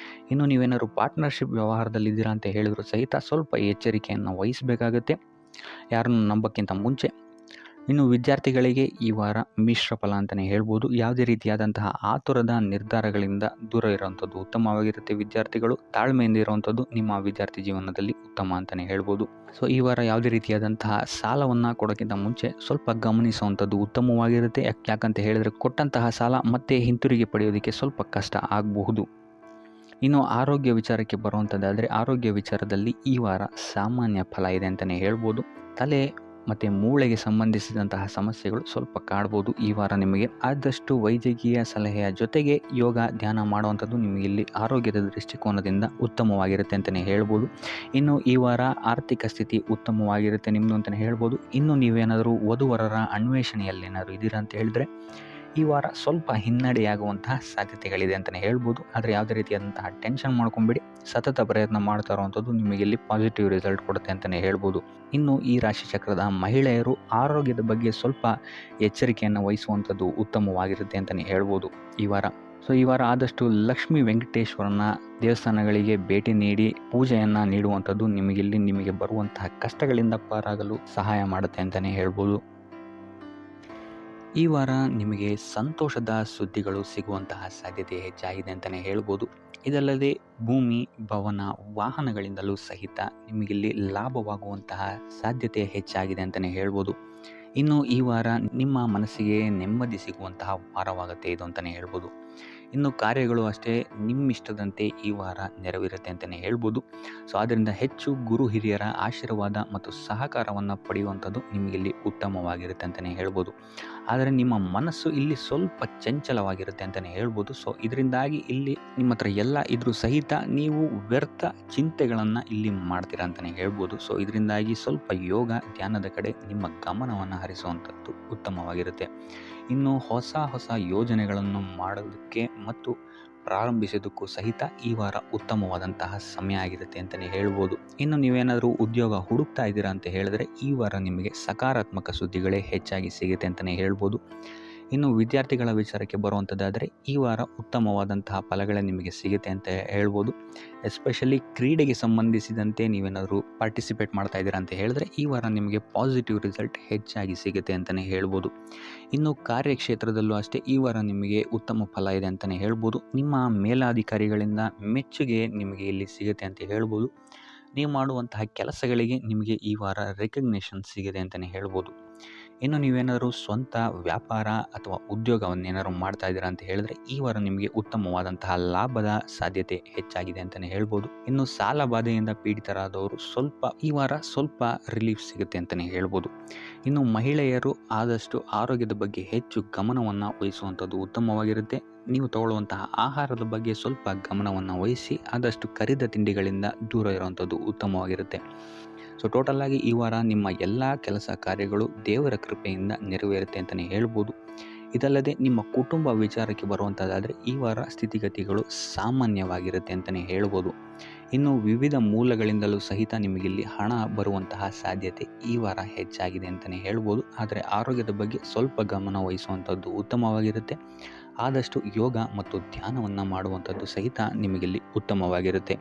ಇನ್ನು ನೀವೇನಾದ್ರು ಪಾರ್ಟ್ನರ್ಶಿಪ್ ವ್ಯವಹಾರದಲ್ಲಿದ್ದೀರಾ ಅಂತ ಹೇಳಿದ್ರು ಸಹಿತ ಸ್ವಲ್ಪ ಎಚ್ಚರಿಕೆಯನ್ನು ವಹಿಸಬೇಕಾಗುತ್ತೆ ಯಾರನ್ನು ನಂಬೋಕ್ಕಿಂತ ಮುಂಚೆ. ಇನ್ನು ವಿದ್ಯಾರ್ಥಿಗಳಿಗೆ ಈ ವಾರ ಮಿಶ್ರ ಫಲ ಅಂತಲೇ ಹೇಳ್ಬೋದು. ಯಾವುದೇ ರೀತಿಯಾದಂತಹ ಆತುರದ ನಿರ್ಧಾರಗಳಿಂದ ದೂರ ಇರುವಂಥದ್ದು ಉತ್ತಮವಾಗಿರುತ್ತೆ. ವಿದ್ಯಾರ್ಥಿಗಳು ತಾಳ್ಮೆಯಿಂದ ಇರುವಂಥದ್ದು ನಿಮ್ಮ ವಿದ್ಯಾರ್ಥಿ ಜೀವನದಲ್ಲಿ ಉತ್ತಮ ಅಂತಲೇ ಹೇಳ್ಬೋದು. ಸೊ ಈ ವಾರ ಯಾವುದೇ ರೀತಿಯಾದಂತಹ ಸಾಲವನ್ನು ಕೊಡೋಕ್ಕಿಂತ ಮುಂಚೆ ಸ್ವಲ್ಪ ಗಮನಿಸುವಂಥದ್ದು ಉತ್ತಮವಾಗಿರುತ್ತೆ. ಯಾಕಂತ ಹೇಳಿದರೆ ಕೊಟ್ಟಂತಹ ಸಾಲ ಮತ್ತೆ ಹಿಂತಿರುಗಿ ಪಡೆಯೋದಕ್ಕೆ ಸ್ವಲ್ಪ ಕಷ್ಟ ಆಗಬಹುದು. ಇನ್ನು ಆರೋಗ್ಯ ವಿಚಾರಕ್ಕೆ ಬರುವಂಥದ್ದಾದರೆ ಆರೋಗ್ಯ ವಿಚಾರದಲ್ಲಿ ಈ ವಾರ ಸಾಮಾನ್ಯ ಫಲ ಇದೆ ಅಂತಲೇ ಹೇಳ್ಬೋದು. ತಲೆ ಮತ್ತು ಮೂಳೆಗೆ ಸಂಬಂಧಿಸಿದಂತಹ ಸಮಸ್ಯೆಗಳು ಸ್ವಲ್ಪ ಕಾಡ್ಬೋದು ಈ ವಾರ ನಿಮಗೆ. ಆದಷ್ಟು ವೈದ್ಯಕೀಯ ಸಲಹೆಯ ಜೊತೆಗೆ ಯೋಗ, ಧ್ಯಾನ ಮಾಡುವಂಥದ್ದು ನಿಮಗೆ ಇಲ್ಲಿ ಆರೋಗ್ಯದ ದೃಷ್ಟಿಕೋನದಿಂದ ಉತ್ತಮವಾಗಿರುತ್ತೆ ಅಂತಲೇ ಹೇಳ್ಬೋದು. ಇನ್ನು ಈ ವಾರ ಆರ್ಥಿಕ ಸ್ಥಿತಿ ಉತ್ತಮವಾಗಿರುತ್ತೆ ನಿಮ್ಮದು ಅಂತಲೇ ಹೇಳ್ಬೋದು. ಇನ್ನು ನೀವೇನಾದರೂ ವಧುವರರ ಅನ್ವೇಷಣೆಯಲ್ಲಿ ಏನಾದರೂ ಇದ್ದೀರಾ ಅಂತ ಹೇಳಿದ್ರೆ ಈ ವಾರ ಸ್ವಲ್ಪ ಹಿನ್ನಡೆಯಾಗುವಂತಹ ಸಾಧ್ಯತೆಗಳಿದೆ ಅಂತಲೇ ಹೇಳ್ಬೋದು. ಆದರೆ ಯಾವುದೇ ರೀತಿಯಾದಂತಹ ಟೆನ್ಷನ್ ಮಾಡ್ಕೊಂಬೇಡಿ. ಸತತ ಪ್ರಯತ್ನ ಮಾಡ್ತಾ ಇರುವಂಥದ್ದು ನಿಮಗೆ ಇಲ್ಲಿ ಪಾಸಿಟಿವ್ ರಿಸಲ್ಟ್ ಕೊಡುತ್ತೆ ಅಂತಲೇ ಹೇಳ್ಬೋದು. ಇನ್ನು ಈ ರಾಶಿ ಚಕ್ರದ ಮಹಿಳೆಯರು ಆರೋಗ್ಯದ ಬಗ್ಗೆ ಸ್ವಲ್ಪ ಎಚ್ಚರಿಕೆಯನ್ನು ವಹಿಸುವಂಥದ್ದು ಉತ್ತಮವಾಗಿರುತ್ತೆ ಅಂತಲೇ ಹೇಳ್ಬೋದು ಈ ವಾರ. ಈ ವಾರ ಆದಷ್ಟು ಲಕ್ಷ್ಮೀ ವೆಂಕಟೇಶ್ವರನ ದೇವಸ್ಥಾನಗಳಿಗೆ ಭೇಟಿ ನೀಡಿ ಪೂಜೆಯನ್ನು ನೀಡುವಂಥದ್ದು ನಿಮಗೆ ಬರುವಂತಹ ಕಷ್ಟಗಳಿಂದ ಪಾರಾಗಲು ಸಹಾಯ ಮಾಡುತ್ತೆ ಅಂತಲೇ ಹೇಳ್ಬೋದು. ಈ ವಾರ ನಿಮಗೆ ಸಂತೋಷದ ಸುದ್ದಿಗಳು ಸಿಗುವಂತಹ ಸಾಧ್ಯತೆ ಹೆಚ್ಚಾಗಿದೆ ಅಂತಲೇ ಹೇಳ್ಬೋದು. ಇದಲ್ಲದೆ ಭೂಮಿ, ಭವನ, ವಾಹನಗಳಿಂದಲೂ ಸಹಿತ ನಿಮಗಿಲ್ಲಿ ಲಾಭವಾಗುವಂತಹ ಸಾಧ್ಯತೆ ಹೆಚ್ಚಾಗಿದೆ ಅಂತಲೇ ಹೇಳ್ಬೋದು. ಇನ್ನು ಈ ವಾರ ನಿಮ್ಮ ಮನಸ್ಸಿಗೆ ನೆಮ್ಮದಿ ಸಿಗುವಂತಹ ವಾರವಾಗುತ್ತೆ ಇದು ಅಂತಲೇ ಹೇಳ್ಬೋದು. ಇನ್ನು ಕಾರ್ಯಗಳು ಅಷ್ಟೇ ನಿಮ್ಮಿಷ್ಟದಂತೆ ಈ ವಾರ ನೆರವೇರುತ್ತೆ ಅಂತಲೇ ಹೇಳ್ಬೋದು. ಆದ್ದರಿಂದ ಹೆಚ್ಚು ಗುರು ಹಿರಿಯರ ಆಶೀರ್ವಾದ ಮತ್ತು ಸಹಕಾರವನ್ನು ಪಡೆಯುವಂಥದ್ದು ನಿಮಗಿಲ್ಲಿ ಉತ್ತಮವಾಗಿರುತ್ತೆ ಅಂತಲೇ ಹೇಳ್ಬೋದು. ಆದರೆ ನಿಮ್ಮ ಮನಸ್ಸು ಇಲ್ಲಿ ಸ್ವಲ್ಪ ಚಂಚಲವಾಗಿರುತ್ತೆ ಅಂತಲೇ ಹೇಳ್ಬೋದು. ಇದರಿಂದಾಗಿ ಇಲ್ಲಿ ನಿಮ್ಮ ಹತ್ರ ಎಲ್ಲ ಇದ್ರೂ ಸಹಿತ ನೀವು ವ್ಯರ್ಥ ಚಿಂತೆಗಳನ್ನು ಇಲ್ಲಿ ಮಾಡ್ತೀರಾ ಅಂತಲೇ ಹೇಳ್ಬೋದು. ಇದರಿಂದಾಗಿ ಸ್ವಲ್ಪ ಯೋಗ ಧ್ಯಾನದ ಕಡೆ ನಿಮ್ಮ ಗಮನವನ್ನು ಹರಿಸುವಂಥದ್ದು ಉತ್ತಮವಾಗಿರುತ್ತೆ. ಇನ್ನು ಹೊಸ ಯೋಜನೆಗಳನ್ನು ಮಾಡೋದಕ್ಕೆ ಮತ್ತು ಪ್ರಾರಂಭಿಸೋದಕ್ಕೂ ಸಹಿತ ಈ ವಾರ ಉತ್ತಮವಾದಂತಹ ಸಮಯ ಆಗಿರುತ್ತೆ ಅಂತಲೇ ಹೇಳ್ಬೋದು. ಇನ್ನು ನೀವೇನಾದರೂ ಉದ್ಯೋಗ ಹುಡುಕ್ತಾ ಇದ್ದೀರಾ ಅಂತ ಹೇಳಿದ್ರೆ ಈ ವಾರ ನಿಮಗೆ ಸಕಾರಾತ್ಮಕ ಸುದ್ದಿಗಳೇ ಹೆಚ್ಚಾಗಿ ಸಿಗುತ್ತೆ ಅಂತಲೇ ಹೇಳ್ಬೋದು. ಇನ್ನು ವಿದ್ಯಾರ್ಥಿಗಳ ವಿಚಾರಕ್ಕೆ ಬರುವಂಥದ್ದಾದರೆ ಈ ವಾರ ಉತ್ತಮವಾದಂತಹ ಫಲಗಳೇ ನಿಮಗೆ ಸಿಗುತ್ತೆ ಅಂತ ಹೇಳ್ಬೋದು. ಎಸ್ಪೆಷಲಿ ಕ್ರೀಡೆಗೆ ಸಂಬಂಧಿಸಿದಂತೆ ನೀವೇನಾದರೂ ಪಾರ್ಟಿಸಿಪೇಟ್ ಮಾಡ್ತಾ ಇದ್ದೀರಾ ಅಂತ ಹೇಳಿದ್ರೆ ಈ ವಾರ ನಿಮಗೆ ಪಾಸಿಟಿವ್ ರಿಸಲ್ಟ್ ಹೆಚ್ಚಾಗಿ ಸಿಗುತ್ತೆ ಅಂತಲೇ ಹೇಳ್ಬೋದು. ಇನ್ನು ಕಾರ್ಯಕ್ಷೇತ್ರದಲ್ಲೂ ಅಷ್ಟೇ ಈ ವಾರ ನಿಮಗೆ ಉತ್ತಮ ಫಲ ಇದೆ ಅಂತಲೇ ಹೇಳ್ಬೋದು. ನಿಮ್ಮ ಮೇಲಾಧಿಕಾರಿಗಳಿಂದ ಮೆಚ್ಚುಗೆ ನಿಮಗೆ ಇಲ್ಲಿ ಸಿಗುತ್ತೆ ಅಂತ ಹೇಳ್ಬೋದು. ನೀವು ಮಾಡುವಂತಹ ಕೆಲಸಗಳಿಗೆ ನಿಮಗೆ ಈ ವಾರ ರೆಕಗ್ನೇಷನ್ ಸಿಗಿದೆ ಅಂತಲೇ ಹೇಳ್ಬೋದು. ಇನ್ನು ನೀವೇನಾದರೂ ಸ್ವಂತ ವ್ಯಾಪಾರ ಅಥವಾ ಉದ್ಯೋಗವನ್ನೇನಾದ್ರು ಮಾಡ್ತಾ ಇದ್ದೀರಾ ಅಂತ ಹೇಳಿದ್ರೆ ಈ ವಾರ ನಿಮಗೆ ಉತ್ತಮವಾದಂತಹ ಲಾಭದ ಸಾಧ್ಯತೆ ಹೆಚ್ಚಾಗಿದೆ ಅಂತಲೇ ಹೇಳ್ಬೋದು. ಇನ್ನು ಸಾಲ ಬಾಧೆಯಿಂದ ಪೀಡಿತರಾದವರು ಈ ವಾರ ಸ್ವಲ್ಪ ರಿಲೀಫ್ ಸಿಗುತ್ತೆ ಅಂತಲೇ ಹೇಳ್ಬೋದು. ಇನ್ನು ಮಹಿಳೆಯರು ಆದಷ್ಟು ಆರೋಗ್ಯದ ಬಗ್ಗೆ ಹೆಚ್ಚು ಗಮನವನ್ನು ವಹಿಸುವಂಥದ್ದು ಉತ್ತಮವಾಗಿರುತ್ತೆ. ನೀವು ತಗೊಳ್ಳುವಂತಹ ಆಹಾರದ ಬಗ್ಗೆ ಸ್ವಲ್ಪ ಗಮನವನ್ನು ವಹಿಸಿ ಆದಷ್ಟು ಕರಿದ ತಿಂಡಿಗಳಿಂದ ದೂರ ಇರುವಂಥದ್ದು ಉತ್ತಮವಾಗಿರುತ್ತೆ. ಟೋಟಲ್ ಆಗಿ ಈ ವಾರ ನಿಮ್ಮ ಎಲ್ಲ ಕೆಲಸ ಕಾರ್ಯಗಳು ದೇವರ ಕೃಪೆಯಿಂದ ನೆರವೇರುತ್ತೆ ಅಂತಲೇ ಹೇಳ್ಬೋದು. ಇದಲ್ಲದೆ ನಿಮ್ಮ ಕುಟುಂಬ ವಿಚಾರಕ್ಕೆ ಬರುವಂಥದ್ದಾದರೆ ಈ ವಾರ ಸ್ಥಿತಿಗತಿಗಳು ಸಾಮಾನ್ಯವಾಗಿರುತ್ತೆ ಅಂತಲೇ ಹೇಳ್ಬೋದು. ಇನ್ನು ವಿವಿಧ ಮೂಲಗಳಿಂದಲೂ ಸಹಿತ ನಿಮಗಿಲ್ಲಿ ಹಣ ಬರುವಂತಹ ಸಾಧ್ಯತೆ ಈ ವಾರ ಹೆಚ್ಚಾಗಿದೆ ಅಂತಲೇ ಹೇಳ್ಬೋದು. ಆದರೆ ಆರೋಗ್ಯದ ಬಗ್ಗೆ ಸ್ವಲ್ಪ ಗಮನ ವಹಿಸುವಂಥದ್ದು ಉತ್ತಮವಾಗಿರುತ್ತೆ. ಆದಷ್ಟು ಯೋಗ ಮತ್ತು ಧ್ಯಾನವನ್ನು ಮಾಡುವಂಥದ್ದು ಸಹಿತ ನಿಮಗಿಲ್ಲಿ ಉತ್ತಮವಾಗಿರುತ್ತೆ.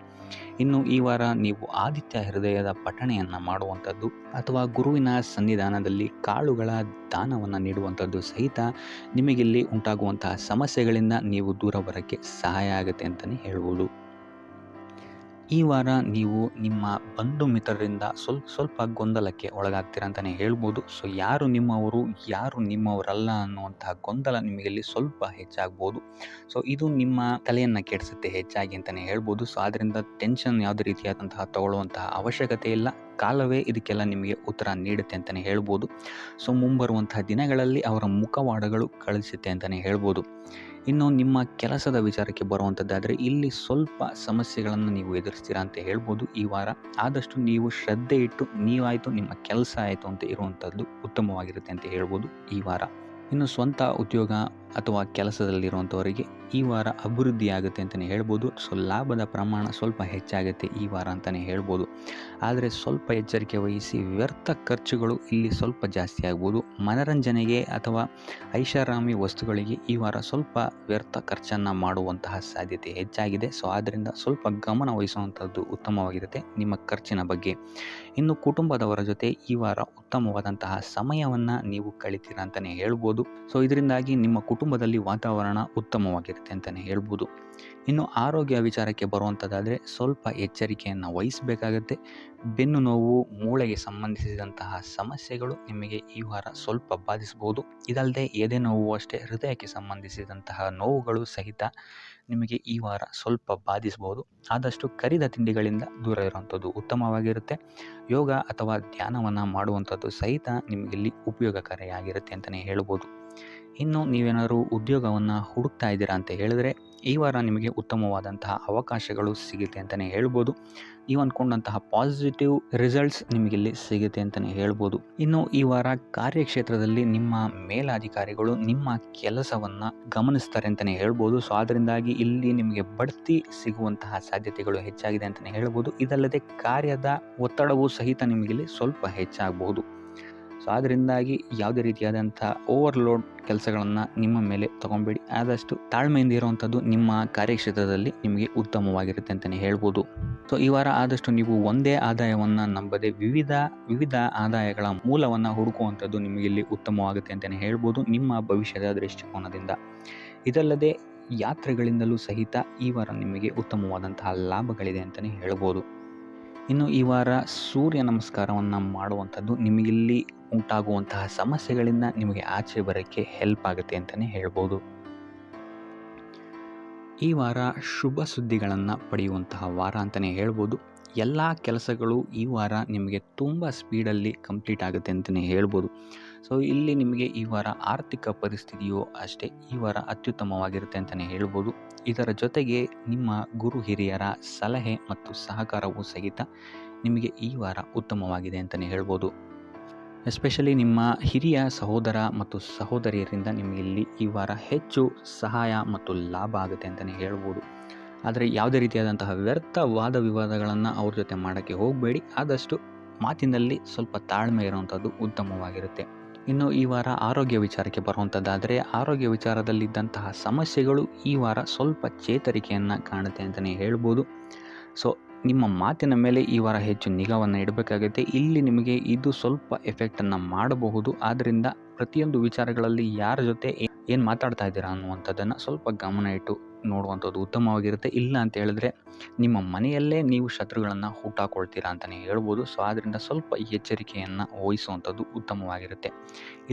ಇನ್ನು ಈ ವಾರ ನೀವು ಆದಿತ್ಯ ಹೃದಯದ ಪಠಣೆಯನ್ನು ಮಾಡುವಂಥದ್ದು ಅಥವಾ ಗುರುವಿನ ಸನ್ನಿಧಾನದಲ್ಲಿ ಕಾಳುಗಳ ದಾನವನ್ನು ನೀಡುವಂಥದ್ದು ಸಹಿತ ನಿಮಗಿಲ್ಲಿ ಉಂಟಾಗುವಂತಹ ಸಮಸ್ಯೆಗಳಿಂದ ನೀವು ದೂರ ಬರೋಕ್ಕೆ ಸಹಾಯ ಆಗುತ್ತೆ ಅಂತಲೇ ಹೇಳ್ಬೋದು. ಈ ವಾರ ನೀವು ನಿಮ್ಮ ಬಂಧು ಮಿತ್ರರಿಂದ ಸ್ವಲ್ಪ ಗೊಂದಲಕ್ಕೆ ಒಳಗಾಗ್ತೀರ ಅಂತಲೇ ಹೇಳ್ಬೋದು. ಯಾರು ನಿಮ್ಮವರು ಯಾರು ನಿಮ್ಮವರಲ್ಲ ಅನ್ನುವಂತಹ ಗೊಂದಲ ನಿಮಗಿಲ್ಲಿ ಸ್ವಲ್ಪ ಹೆಚ್ಚಾಗ್ಬೋದು. ಇದು ನಿಮ್ಮ ತಲೆಯನ್ನು ಕೆಡಿಸುತ್ತೆ ಹೆಚ್ಚಾಗಿ ಅಂತಲೇ ಹೇಳ್ಬೋದು. ಆದ್ದರಿಂದ ಟೆನ್ಷನ್ ಯಾವುದೇ ರೀತಿಯಾದಂತಹ ತಗೊಳ್ಳುವಂತಹ ಅವಶ್ಯಕತೆ ಇಲ್ಲ. ಕಾಲವೇ ಇದಕ್ಕೆಲ್ಲ ನಿಮಗೆ ಉತ್ತರ ನೀಡುತ್ತೆ ಅಂತಲೇ ಹೇಳ್ಬೋದು. ಮುಂಬರುವಂತಹ ದಿನಗಳಲ್ಲಿ ಅವರ ಮುಖವಾಡಗಳು ಕಳಿಸುತ್ತೆ ಅಂತಲೇ ಹೇಳ್ಬೋದು. ಇನ್ನು ನಿಮ್ಮ ಕೆಲಸದ ವಿಚಾರಕ್ಕೆ ಬರುವಂಥದ್ದಾದರೆ ಇಲ್ಲಿ ಸ್ವಲ್ಪ ಸಮಸ್ಯೆಗಳನ್ನು ನೀವು ಎದುರಿಸ್ತೀರಾ ಅಂತ ಹೇಳ್ಬೋದು. ಈ ವಾರ ಆದಷ್ಟು ನೀವು ಶ್ರದ್ಧೆ ಇಟ್ಟು ನೀವಾಯಿತು ನಿಮ್ಮ ಕೆಲಸ ಆಯಿತು ಅಂತ ಇರುವಂಥದ್ದು ಉತ್ತಮವಾಗಿರುತ್ತೆ ಅಂತ ಹೇಳ್ಬೋದು ಈ ವಾರ. ಇನ್ನು ಸ್ವಂತ ಉದ್ಯೋಗ ಅಥವಾ ಕೆಲಸದಲ್ಲಿರುವಂಥವರಿಗೆ ಈ ವಾರ ಅಭಿವೃದ್ಧಿ ಆಗುತ್ತೆ ಅಂತಲೇ ಹೇಳ್ಬೋದು. ಲಾಭದ ಪ್ರಮಾಣ ಸ್ವಲ್ಪ ಹೆಚ್ಚಾಗುತ್ತೆ ಈ ವಾರ ಅಂತಲೇ ಹೇಳ್ಬೋದು. ಆದರೆ ಸ್ವಲ್ಪ ಎಚ್ಚರಿಕೆ ವಹಿಸಿ. ವ್ಯರ್ಥ ಖರ್ಚುಗಳು ಇಲ್ಲಿ ಸ್ವಲ್ಪ ಜಾಸ್ತಿ ಆಗ್ಬೋದು. ಮನರಂಜನೆಗೆ ಅಥವಾ ಐಷಾರಾಮಿ ವಸ್ತುಗಳಿಗೆ ಈ ವಾರ ಸ್ವಲ್ಪ ವ್ಯರ್ಥ ಖರ್ಚನ್ನು ಮಾಡುವಂತಹ ಸಾಧ್ಯತೆ ಹೆಚ್ಚಾಗಿದೆ. ಆದ್ದರಿಂದ ಸ್ವಲ್ಪ ಗಮನ ವಹಿಸುವಂಥದ್ದು ಉತ್ತಮವಾಗಿರುತ್ತೆ ನಿಮ್ಮ ಖರ್ಚಿನ ಬಗ್ಗೆ. ಇನ್ನು ಕುಟುಂಬದವರ ಜೊತೆ ಈ ವಾರ ಉತ್ತಮವಾದಂತಹ ಸಮಯವನ್ನು ನೀವು ಕಳಿತೀರಾ ಅಂತಲೇ ಹೇಳ್ಬೋದು. ಇದರಿಂದಾಗಿ ನಿಮ್ಮ ಕುಟುಂಬದಲ್ಲಿ ವಾತಾವರಣ ಉತ್ತಮವಾಗಿರುತ್ತೆ ಅಂತಲೇ ಹೇಳ್ಬೋದು. ಇನ್ನು ಆರೋಗ್ಯ ವಿಚಾರಕ್ಕೆ ಬರುವಂಥದ್ದಾದರೆ ಸ್ವಲ್ಪ ಎಚ್ಚರಿಕೆಯನ್ನು ವಹಿಸಬೇಕಾಗತ್ತೆ. ಬೆನ್ನು ನೋವು, ಮೂಳೆಗೆ ಸಂಬಂಧಿಸಿದಂತಹ ಸಮಸ್ಯೆಗಳು ನಿಮಗೆ ಈ ವಾರ ಸ್ವಲ್ಪ ಬಾಧಿಸಬಹುದು. ಇದಲ್ಲದೆ ಎದೆ ನೋವು ಅಷ್ಟೇ ಹೃದಯಕ್ಕೆ ಸಂಬಂಧಿಸಿದಂತಹ ನೋವುಗಳು ಸಹಿತ ನಿಮಗೆ ಈ ವಾರ ಸ್ವಲ್ಪ ಬಾಧಿಸಬಹುದು. ಆದಷ್ಟು ಕರಿದ ತಿಂಡಿಗಳಿಂದ ದೂರ ಇರುವಂಥದ್ದು ಉತ್ತಮವಾಗಿರುತ್ತೆ. ಯೋಗ ಅಥವಾ ಧ್ಯಾನವನ್ನು ಮಾಡುವಂಥದ್ದು ಸಹಿತ ನಿಮಗಿಲ್ಲಿ ಉಪಯೋಗಕಾರಿಯಾಗಿರುತ್ತೆ ಅಂತಲೇ ಹೇಳ್ಬೋದು. ಇನ್ನು ನೀವೇನಾದರೂ ಉದ್ಯೋಗವನ್ನು ಹುಡುಕ್ತಾ ಇದ್ದೀರಾ ಅಂತ ಹೇಳಿದ್ರೆ ಈ ವಾರ ನಿಮಗೆ ಉತ್ತಮವಾದಂತಹ ಅವಕಾಶಗಳು ಸಿಗುತ್ತೆ ಅಂತಲೇ ಹೇಳ್ಬೋದು. ನೀವು ಅಂದ್ಕೊಂಡಂತಹ ಪಾಸಿಟಿವ್ ರಿಸಲ್ಟ್ಸ್ ನಿಮಗಿಲ್ಲಿ ಸಿಗುತ್ತೆ ಅಂತಲೇ ಹೇಳ್ಬೋದು. ಇನ್ನು ಈ ವಾರ ಕಾರ್ಯಕ್ಷೇತ್ರದಲ್ಲಿ ನಿಮ್ಮ ಮೇಲಾಧಿಕಾರಿಗಳು ನಿಮ್ಮ ಕೆಲಸವನ್ನು ಗಮನಿಸ್ತಾರೆ ಅಂತಲೇ ಹೇಳ್ಬೋದು. ಸೊ ಅದರಿಂದಾಗಿ ಇಲ್ಲಿ ನಿಮಗೆ ಬಡ್ತಿ ಸಿಗುವಂತಹ ಸಾಧ್ಯತೆಗಳು ಹೆಚ್ಚಾಗಿದೆ ಅಂತಲೇ ಹೇಳ್ಬೋದು. ಇದಲ್ಲದೆ ಕಾರ್ಯದ ಒತ್ತಡವೂ ಸಹಿತ ನಿಮಗಿಲ್ಲಿ ಸ್ವಲ್ಪ ಹೆಚ್ಚಾಗಬಹುದು. ಸೊ ಅದರಿಂದಾಗಿ ಯಾವುದೇ ರೀತಿಯಾದಂಥ ಓವರ್ಲೋಡ್ ಕೆಲಸಗಳನ್ನು ನಿಮ್ಮ ಮೇಲೆ ತೊಗೊಬೇಡಿ. ಆದಷ್ಟು ತಾಳ್ಮೆಯಿಂದ ಇರುವಂಥದ್ದು ನಿಮ್ಮ ಕಾರ್ಯಕ್ಷೇತ್ರದಲ್ಲಿ ನಿಮಗೆ ಉತ್ತಮವಾಗಿರುತ್ತೆ ಅಂತಲೇ ಹೇಳ್ಬೋದು. ಸೊ ಈ ವಾರ ಆದಷ್ಟು ನೀವು ಒಂದೇ ಆದಾಯವನ್ನು ನಂಬದೆ ವಿವಿಧ ಆದಾಯಗಳ ಮೂಲವನ್ನು ಹುಡುಕುವಂಥದ್ದು ನಿಮಗಿಲ್ಲಿ ಉತ್ತಮವಾಗುತ್ತೆ ಅಂತಲೇ ಹೇಳ್ಬೋದು ನಿಮ್ಮ ಭವಿಷ್ಯದ ದೃಷ್ಟಿಕೋನದಿಂದ. ಇದಲ್ಲದೆ ಯಾತ್ರೆಗಳಿಂದಲೂ ಸಹಿತ ಈ ವಾರ ನಿಮಗೆ ಉತ್ತಮವಾದಂತಹ ಲಾಭಗಳಿದೆ ಅಂತಲೇ ಹೇಳ್ಬೋದು. ಇನ್ನು ಈ ವಾರ ಸೂರ್ಯ ನಮಸ್ಕಾರವನ್ನು ಮಾಡುವಂಥದ್ದು ನಿಮಗಿಲ್ಲಿ ಉಂಟಾಗುವಂತಹ ಸಮಸ್ಯೆಗಳಿಂದ ನಿಮಗೆ ಆಚೆ ಬರೋಕ್ಕೆ ಹೆಲ್ಪ್ ಆಗುತ್ತೆ ಅಂತಲೇ ಹೇಳ್ಬೋದು. ಈ ವಾರ ಶುಭ ಸುದ್ದಿಗಳನ್ನು ಪಡೆಯುವಂತಹ ವಾರ ಅಂತಲೇ ಹೇಳ್ಬೋದು. ಎಲ್ಲ ಕೆಲಸಗಳು ಈ ವಾರ ನಿಮಗೆ ತುಂಬ ಸ್ಪೀಡಲ್ಲಿ ಕಂಪ್ಲೀಟ್ ಆಗುತ್ತೆ ಅಂತಲೇ ಹೇಳ್ಬೋದು. ಸೊ ಇಲ್ಲಿ ನಿಮಗೆ ಈ ವಾರ ಆರ್ಥಿಕ ಪರಿಸ್ಥಿತಿಯು ಅಷ್ಟೇ ಈ ವಾರ ಅತ್ಯುತ್ತಮವಾಗಿರುತ್ತೆ ಅಂತಲೇ ಹೇಳ್ಬೋದು. ಇದರ ಜೊತೆಗೆ ನಿಮ್ಮ ಗುರು ಹಿರಿಯರ ಸಲಹೆ ಮತ್ತು ಸಹಕಾರವೂ ಸಹಿತ ನಿಮಗೆ ಈ ವಾರ ಉತ್ತಮವಾಗಿದೆ ಅಂತಲೇ ಹೇಳ್ಬೋದು. ಎಸ್ಪೆಷಲಿ ನಿಮ್ಮ ಹಿರಿಯ ಸಹೋದರ ಮತ್ತು ಸಹೋದರಿಯರಿಂದ ನಿಮಗಿಲ್ಲಿ ಈ ವಾರ ಹೆಚ್ಚು ಸಹಾಯ ಮತ್ತು ಲಾಭ ಆಗುತ್ತೆ ಅಂತಲೇ ಹೇಳ್ಬೋದು. ಆದರೆ ಯಾವುದೇ ರೀತಿಯಾದಂತಹ ವ್ಯರ್ಥ ವಾದ ವಿವಾದಗಳನ್ನು ಅವ್ರ ಜೊತೆ ಮಾಡೋಕ್ಕೆ ಹೋಗಬೇಡಿ. ಆದಷ್ಟು ಮಾತಿನಲ್ಲಿ ಸ್ವಲ್ಪ ತಾಳ್ಮೆ ಇರುವಂಥದ್ದು ಉತ್ತಮವಾಗಿರುತ್ತೆ. ಇನ್ನು ಈ ವಾರ ಆರೋಗ್ಯ ವಿಚಾರಕ್ಕೆ ಬರುವಂಥದ್ದಾದರೆ ಆರೋಗ್ಯ ವಿಚಾರದಲ್ಲಿದ್ದಂತಹ ಸಮಸ್ಯೆಗಳು ಈ ವಾರ ಸ್ವಲ್ಪ ಚೇತರಿಕೆಯನ್ನು ಕಾಣುತ್ತೆ ಅಂತಲೇ ಹೇಳ್ಬೋದು. ಸೊ ನಿಮ್ಮ ಮಾತಿನ ಮೇಲೆ ಈ ವಾರ ಹೆಚ್ಚು ನಿಗಾವನ್ನು ಇಡಬೇಕಾಗುತ್ತೆ. ಇಲ್ಲಿ ನಿಮಗೆ ಇದು ಸ್ವಲ್ಪ ಎಫೆಕ್ಟನ್ನು ಮಾಡಬಹುದು. ಆದ್ದರಿಂದ ಪ್ರತಿಯೊಂದು ವಿಚಾರಗಳಲ್ಲಿ ಯಾರ ಜೊತೆ ಏನು ಮಾತಾಡ್ತಾ ಇದ್ದೀರಾ ಅನ್ನುವಂಥದ್ದನ್ನು ಸ್ವಲ್ಪ ಗಮನ ಇಟ್ಟು ನೋಡುವಂಥದ್ದು ಉತ್ತಮವಾಗಿರುತ್ತೆ. ಇಲ್ಲ ಅಂತ ಹೇಳಿದ್ರೆ ನಿಮ್ಮ ಮನೆಯಲ್ಲೇ ನೀವು ಶತ್ರುಗಳನ್ನು ಹುಟ್ಟಾಕೊಳ್ತೀರಾ ಅಂತಲೇ ಹೇಳ್ಬೋದು. ಸೊ ಆದ್ದರಿಂದ ಸ್ವಲ್ಪ ಎಚ್ಚರಿಕೆಯನ್ನು ವಹಿಸುವಂಥದ್ದು ಉತ್ತಮವಾಗಿರುತ್ತೆ.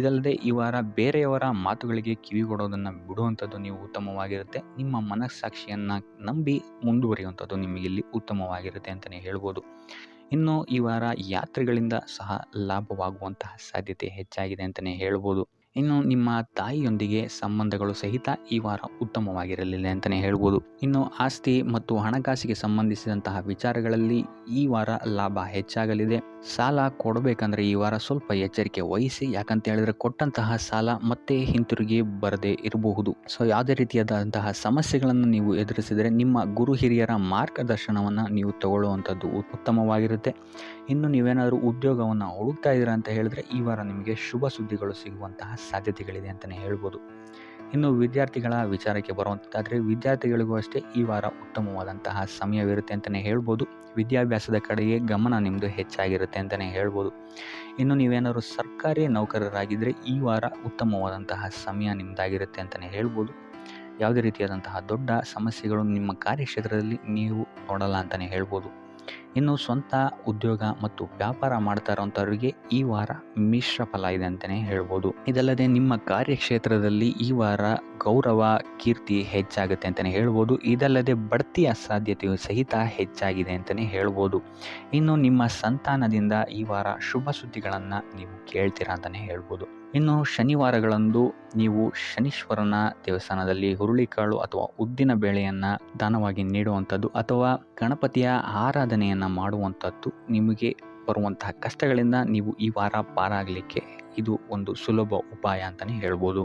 ಇದಲ್ಲದೆ ಈ ವಾರ ಬೇರೆಯವರ ಮಾತುಗಳಿಗೆ ಕಿವಿಗೊಡೋದನ್ನು ಬಿಡುವಂಥದ್ದು ನೀವು ಉತ್ತಮವಾಗಿರುತ್ತೆ. ನಿಮ್ಮ ಮನಸ್ಸಾಕ್ಷಿಯನ್ನು ನಂಬಿ ಮುಂದುವರಿಯುವಂಥದ್ದು ನಿಮಗಿಲ್ಲಿ ಉತ್ತಮವಾಗಿರುತ್ತೆ ಅಂತಲೇ ಹೇಳ್ಬೋದು. ಇನ್ನು ಈ ವಾರ ಯಾತ್ರೆಗಳಿಂದ ಸಹ ಲಾಭವಾಗುವಂತಹ ಸಾಧ್ಯತೆ ಹೆಚ್ಚಾಗಿದೆ ಅಂತಲೇ ಹೇಳ್ಬೋದು. ಇನ್ನು ನಿಮ್ಮ ತಾಯಿಯೊಂದಿಗೆ ಸಂಬಂಧಗಳು ಸಹಿತ ಈ ವಾರ ಉತ್ತಮವಾಗಿರಲಿಲ್ಲ ಅಂತಲೇ ಹೇಳ್ಬೋದು. ಇನ್ನು ಆಸ್ತಿ ಮತ್ತು ಹಣಕಾಸಿಗೆ ಸಂಬಂಧಿಸಿದಂತಹ ವಿಚಾರಗಳಲ್ಲಿ ಈ ವಾರ ಲಾಭ ಹೆಚ್ಚಾಗಲಿದೆ. ಸಾಲ ಕೊಡಬೇಕಂದ್ರೆ ಈ ವಾರ ಸ್ವಲ್ಪ ಎಚ್ಚರಿಕೆ ವಹಿಸಿ. ಯಾಕಂತ ಹೇಳಿದ್ರೆ ಕೊಟ್ಟಂತಹ ಸಾಲ ಮತ್ತೆ ಹಿಂತಿರುಗಿ ಬರದೇ ಇರಬಹುದು. ಸೊ ಯಾವುದೇ ರೀತಿಯಾದಂತಹ ಸಮಸ್ಯೆಗಳನ್ನು ನೀವು ಎದುರಿಸಿದರೆ ನಿಮ್ಮ ಗುರು ಹಿರಿಯರ ಮಾರ್ಗದರ್ಶನವನ್ನು ನೀವು ತಗೊಳ್ಳುವಂಥದ್ದು ಉತ್ತಮವಾಗಿರುತ್ತೆ. ಇನ್ನು ನೀವೇನಾದರೂ ಉದ್ಯೋಗವನ್ನು ಹುಡುಕ್ತಾ ಇದ್ದೀರಾ ಅಂತ ಹೇಳಿದ್ರೆ ಈ ವಾರ ನಿಮಗೆ ಶುಭ ಸುದ್ದಿಗಳು ಸಿಗುವಂತಹ ಸಾಧ್ಯತೆಗಳಿದೆ ಅಂತಲೇ ಹೇಳ್ಬೋದು. ಇನ್ನು ವಿದ್ಯಾರ್ಥಿಗಳ ವಿಚಾರಕ್ಕೆ ಬರುವಂಥದ್ದಾದರೆ ವಿದ್ಯಾರ್ಥಿಗಳಿಗೂ ಅಷ್ಟೇ ಈ ವಾರ ಉತ್ತಮವಾದಂತಹ ಸಮಯವಿರುತ್ತೆ ಅಂತಲೇ ಹೇಳ್ಬೋದು. ವಿದ್ಯಾಭ್ಯಾಸದ ಕಡೆಗೆ ಗಮನ ನಿಮ್ಮದು ಹೆಚ್ಚಾಗಿರುತ್ತೆ ಅಂತಲೇ ಹೇಳ್ಬೋದು. ಇನ್ನು ನೀವೇನಾದರೂ ಸರ್ಕಾರಿ ನೌಕರರಾಗಿದ್ದರೆ ಈ ವಾರ ಉತ್ತಮವಾದಂತಹ ಸಮಯ ನಿಮ್ಮದಾಗಿರುತ್ತೆ ಅಂತಲೇ ಹೇಳ್ಬೋದು. ಯಾವುದೇ ರೀತಿಯಾದಂತಹ ದೊಡ್ಡ ಸಮಸ್ಯೆಗಳು ನಿಮ್ಮ ಕಾರ್ಯಕ್ಷೇತ್ರದಲ್ಲಿ ನೀವು ನೋಡಲ್ಲ ಅಂತಲೇ ಹೇಳ್ಬೋದು. ಇನ್ನು ಸ್ವಂತ ಉದ್ಯೋಗ ಮತ್ತು ವ್ಯಾಪಾರ ಮಾಡ್ತಾ ಇರೋಂಥವ್ರಿಗೆ ಈ ವಾರ ಮಿಶ್ರ ಫಲ ಇದೆ ಅಂತಲೇ ಹೇಳ್ಬೋದು. ಇದಲ್ಲದೆ ನಿಮ್ಮ ಕಾರ್ಯಕ್ಷೇತ್ರದಲ್ಲಿ ಈ ವಾರ ಗೌರವ ಕೀರ್ತಿ ಹೆಚ್ಚಾಗುತ್ತೆ ಅಂತಲೇ ಹೇಳ್ಬೋದು. ಇದಲ್ಲದೆ ಬಡ್ತಿಯ ಸಾಧ್ಯತೆಯು ಸಹಿತ ಹೆಚ್ಚಾಗಿದೆ ಅಂತಲೇ ಹೇಳ್ಬೋದು. ಇನ್ನು ನಿಮ್ಮ ಸಂತಾನದಿಂದ ಈ ವಾರ ಶುಭ ಸುದ್ದಿಗಳನ್ನು ನೀವು ಕೇಳ್ತೀರಾ ಅಂತಲೇ ಹೇಳ್ಬೋದು. ಇನ್ನು ಶನಿವಾರಗಳಂದು ನೀವು ಶನೀಶ್ವರನ ದೇವಸ್ಥಾನದಲ್ಲಿ ಹುರುಳಿಕಾಳು ಅಥವಾ ಉದ್ದಿನ ಬೇಳೆಯನ್ನು ದಾನವಾಗಿ ನೀಡುವಂಥದ್ದು ಅಥವಾ ಗಣಪತಿಯ ಆರಾಧನೆಯನ್ನು ಮಾಡುವಂಥದ್ದು ನಿಮಗೆ ಬರುವಂತಹ ಕಷ್ಟಗಳಿಂದ ನೀವು ಈ ವಾರ ಪಾರಾಗಲಿಕ್ಕೆ ಇದು ಒಂದು ಸುಲಭ ಉಪಾಯ ಅಂತಲೇ ಹೇಳ್ಬೋದು.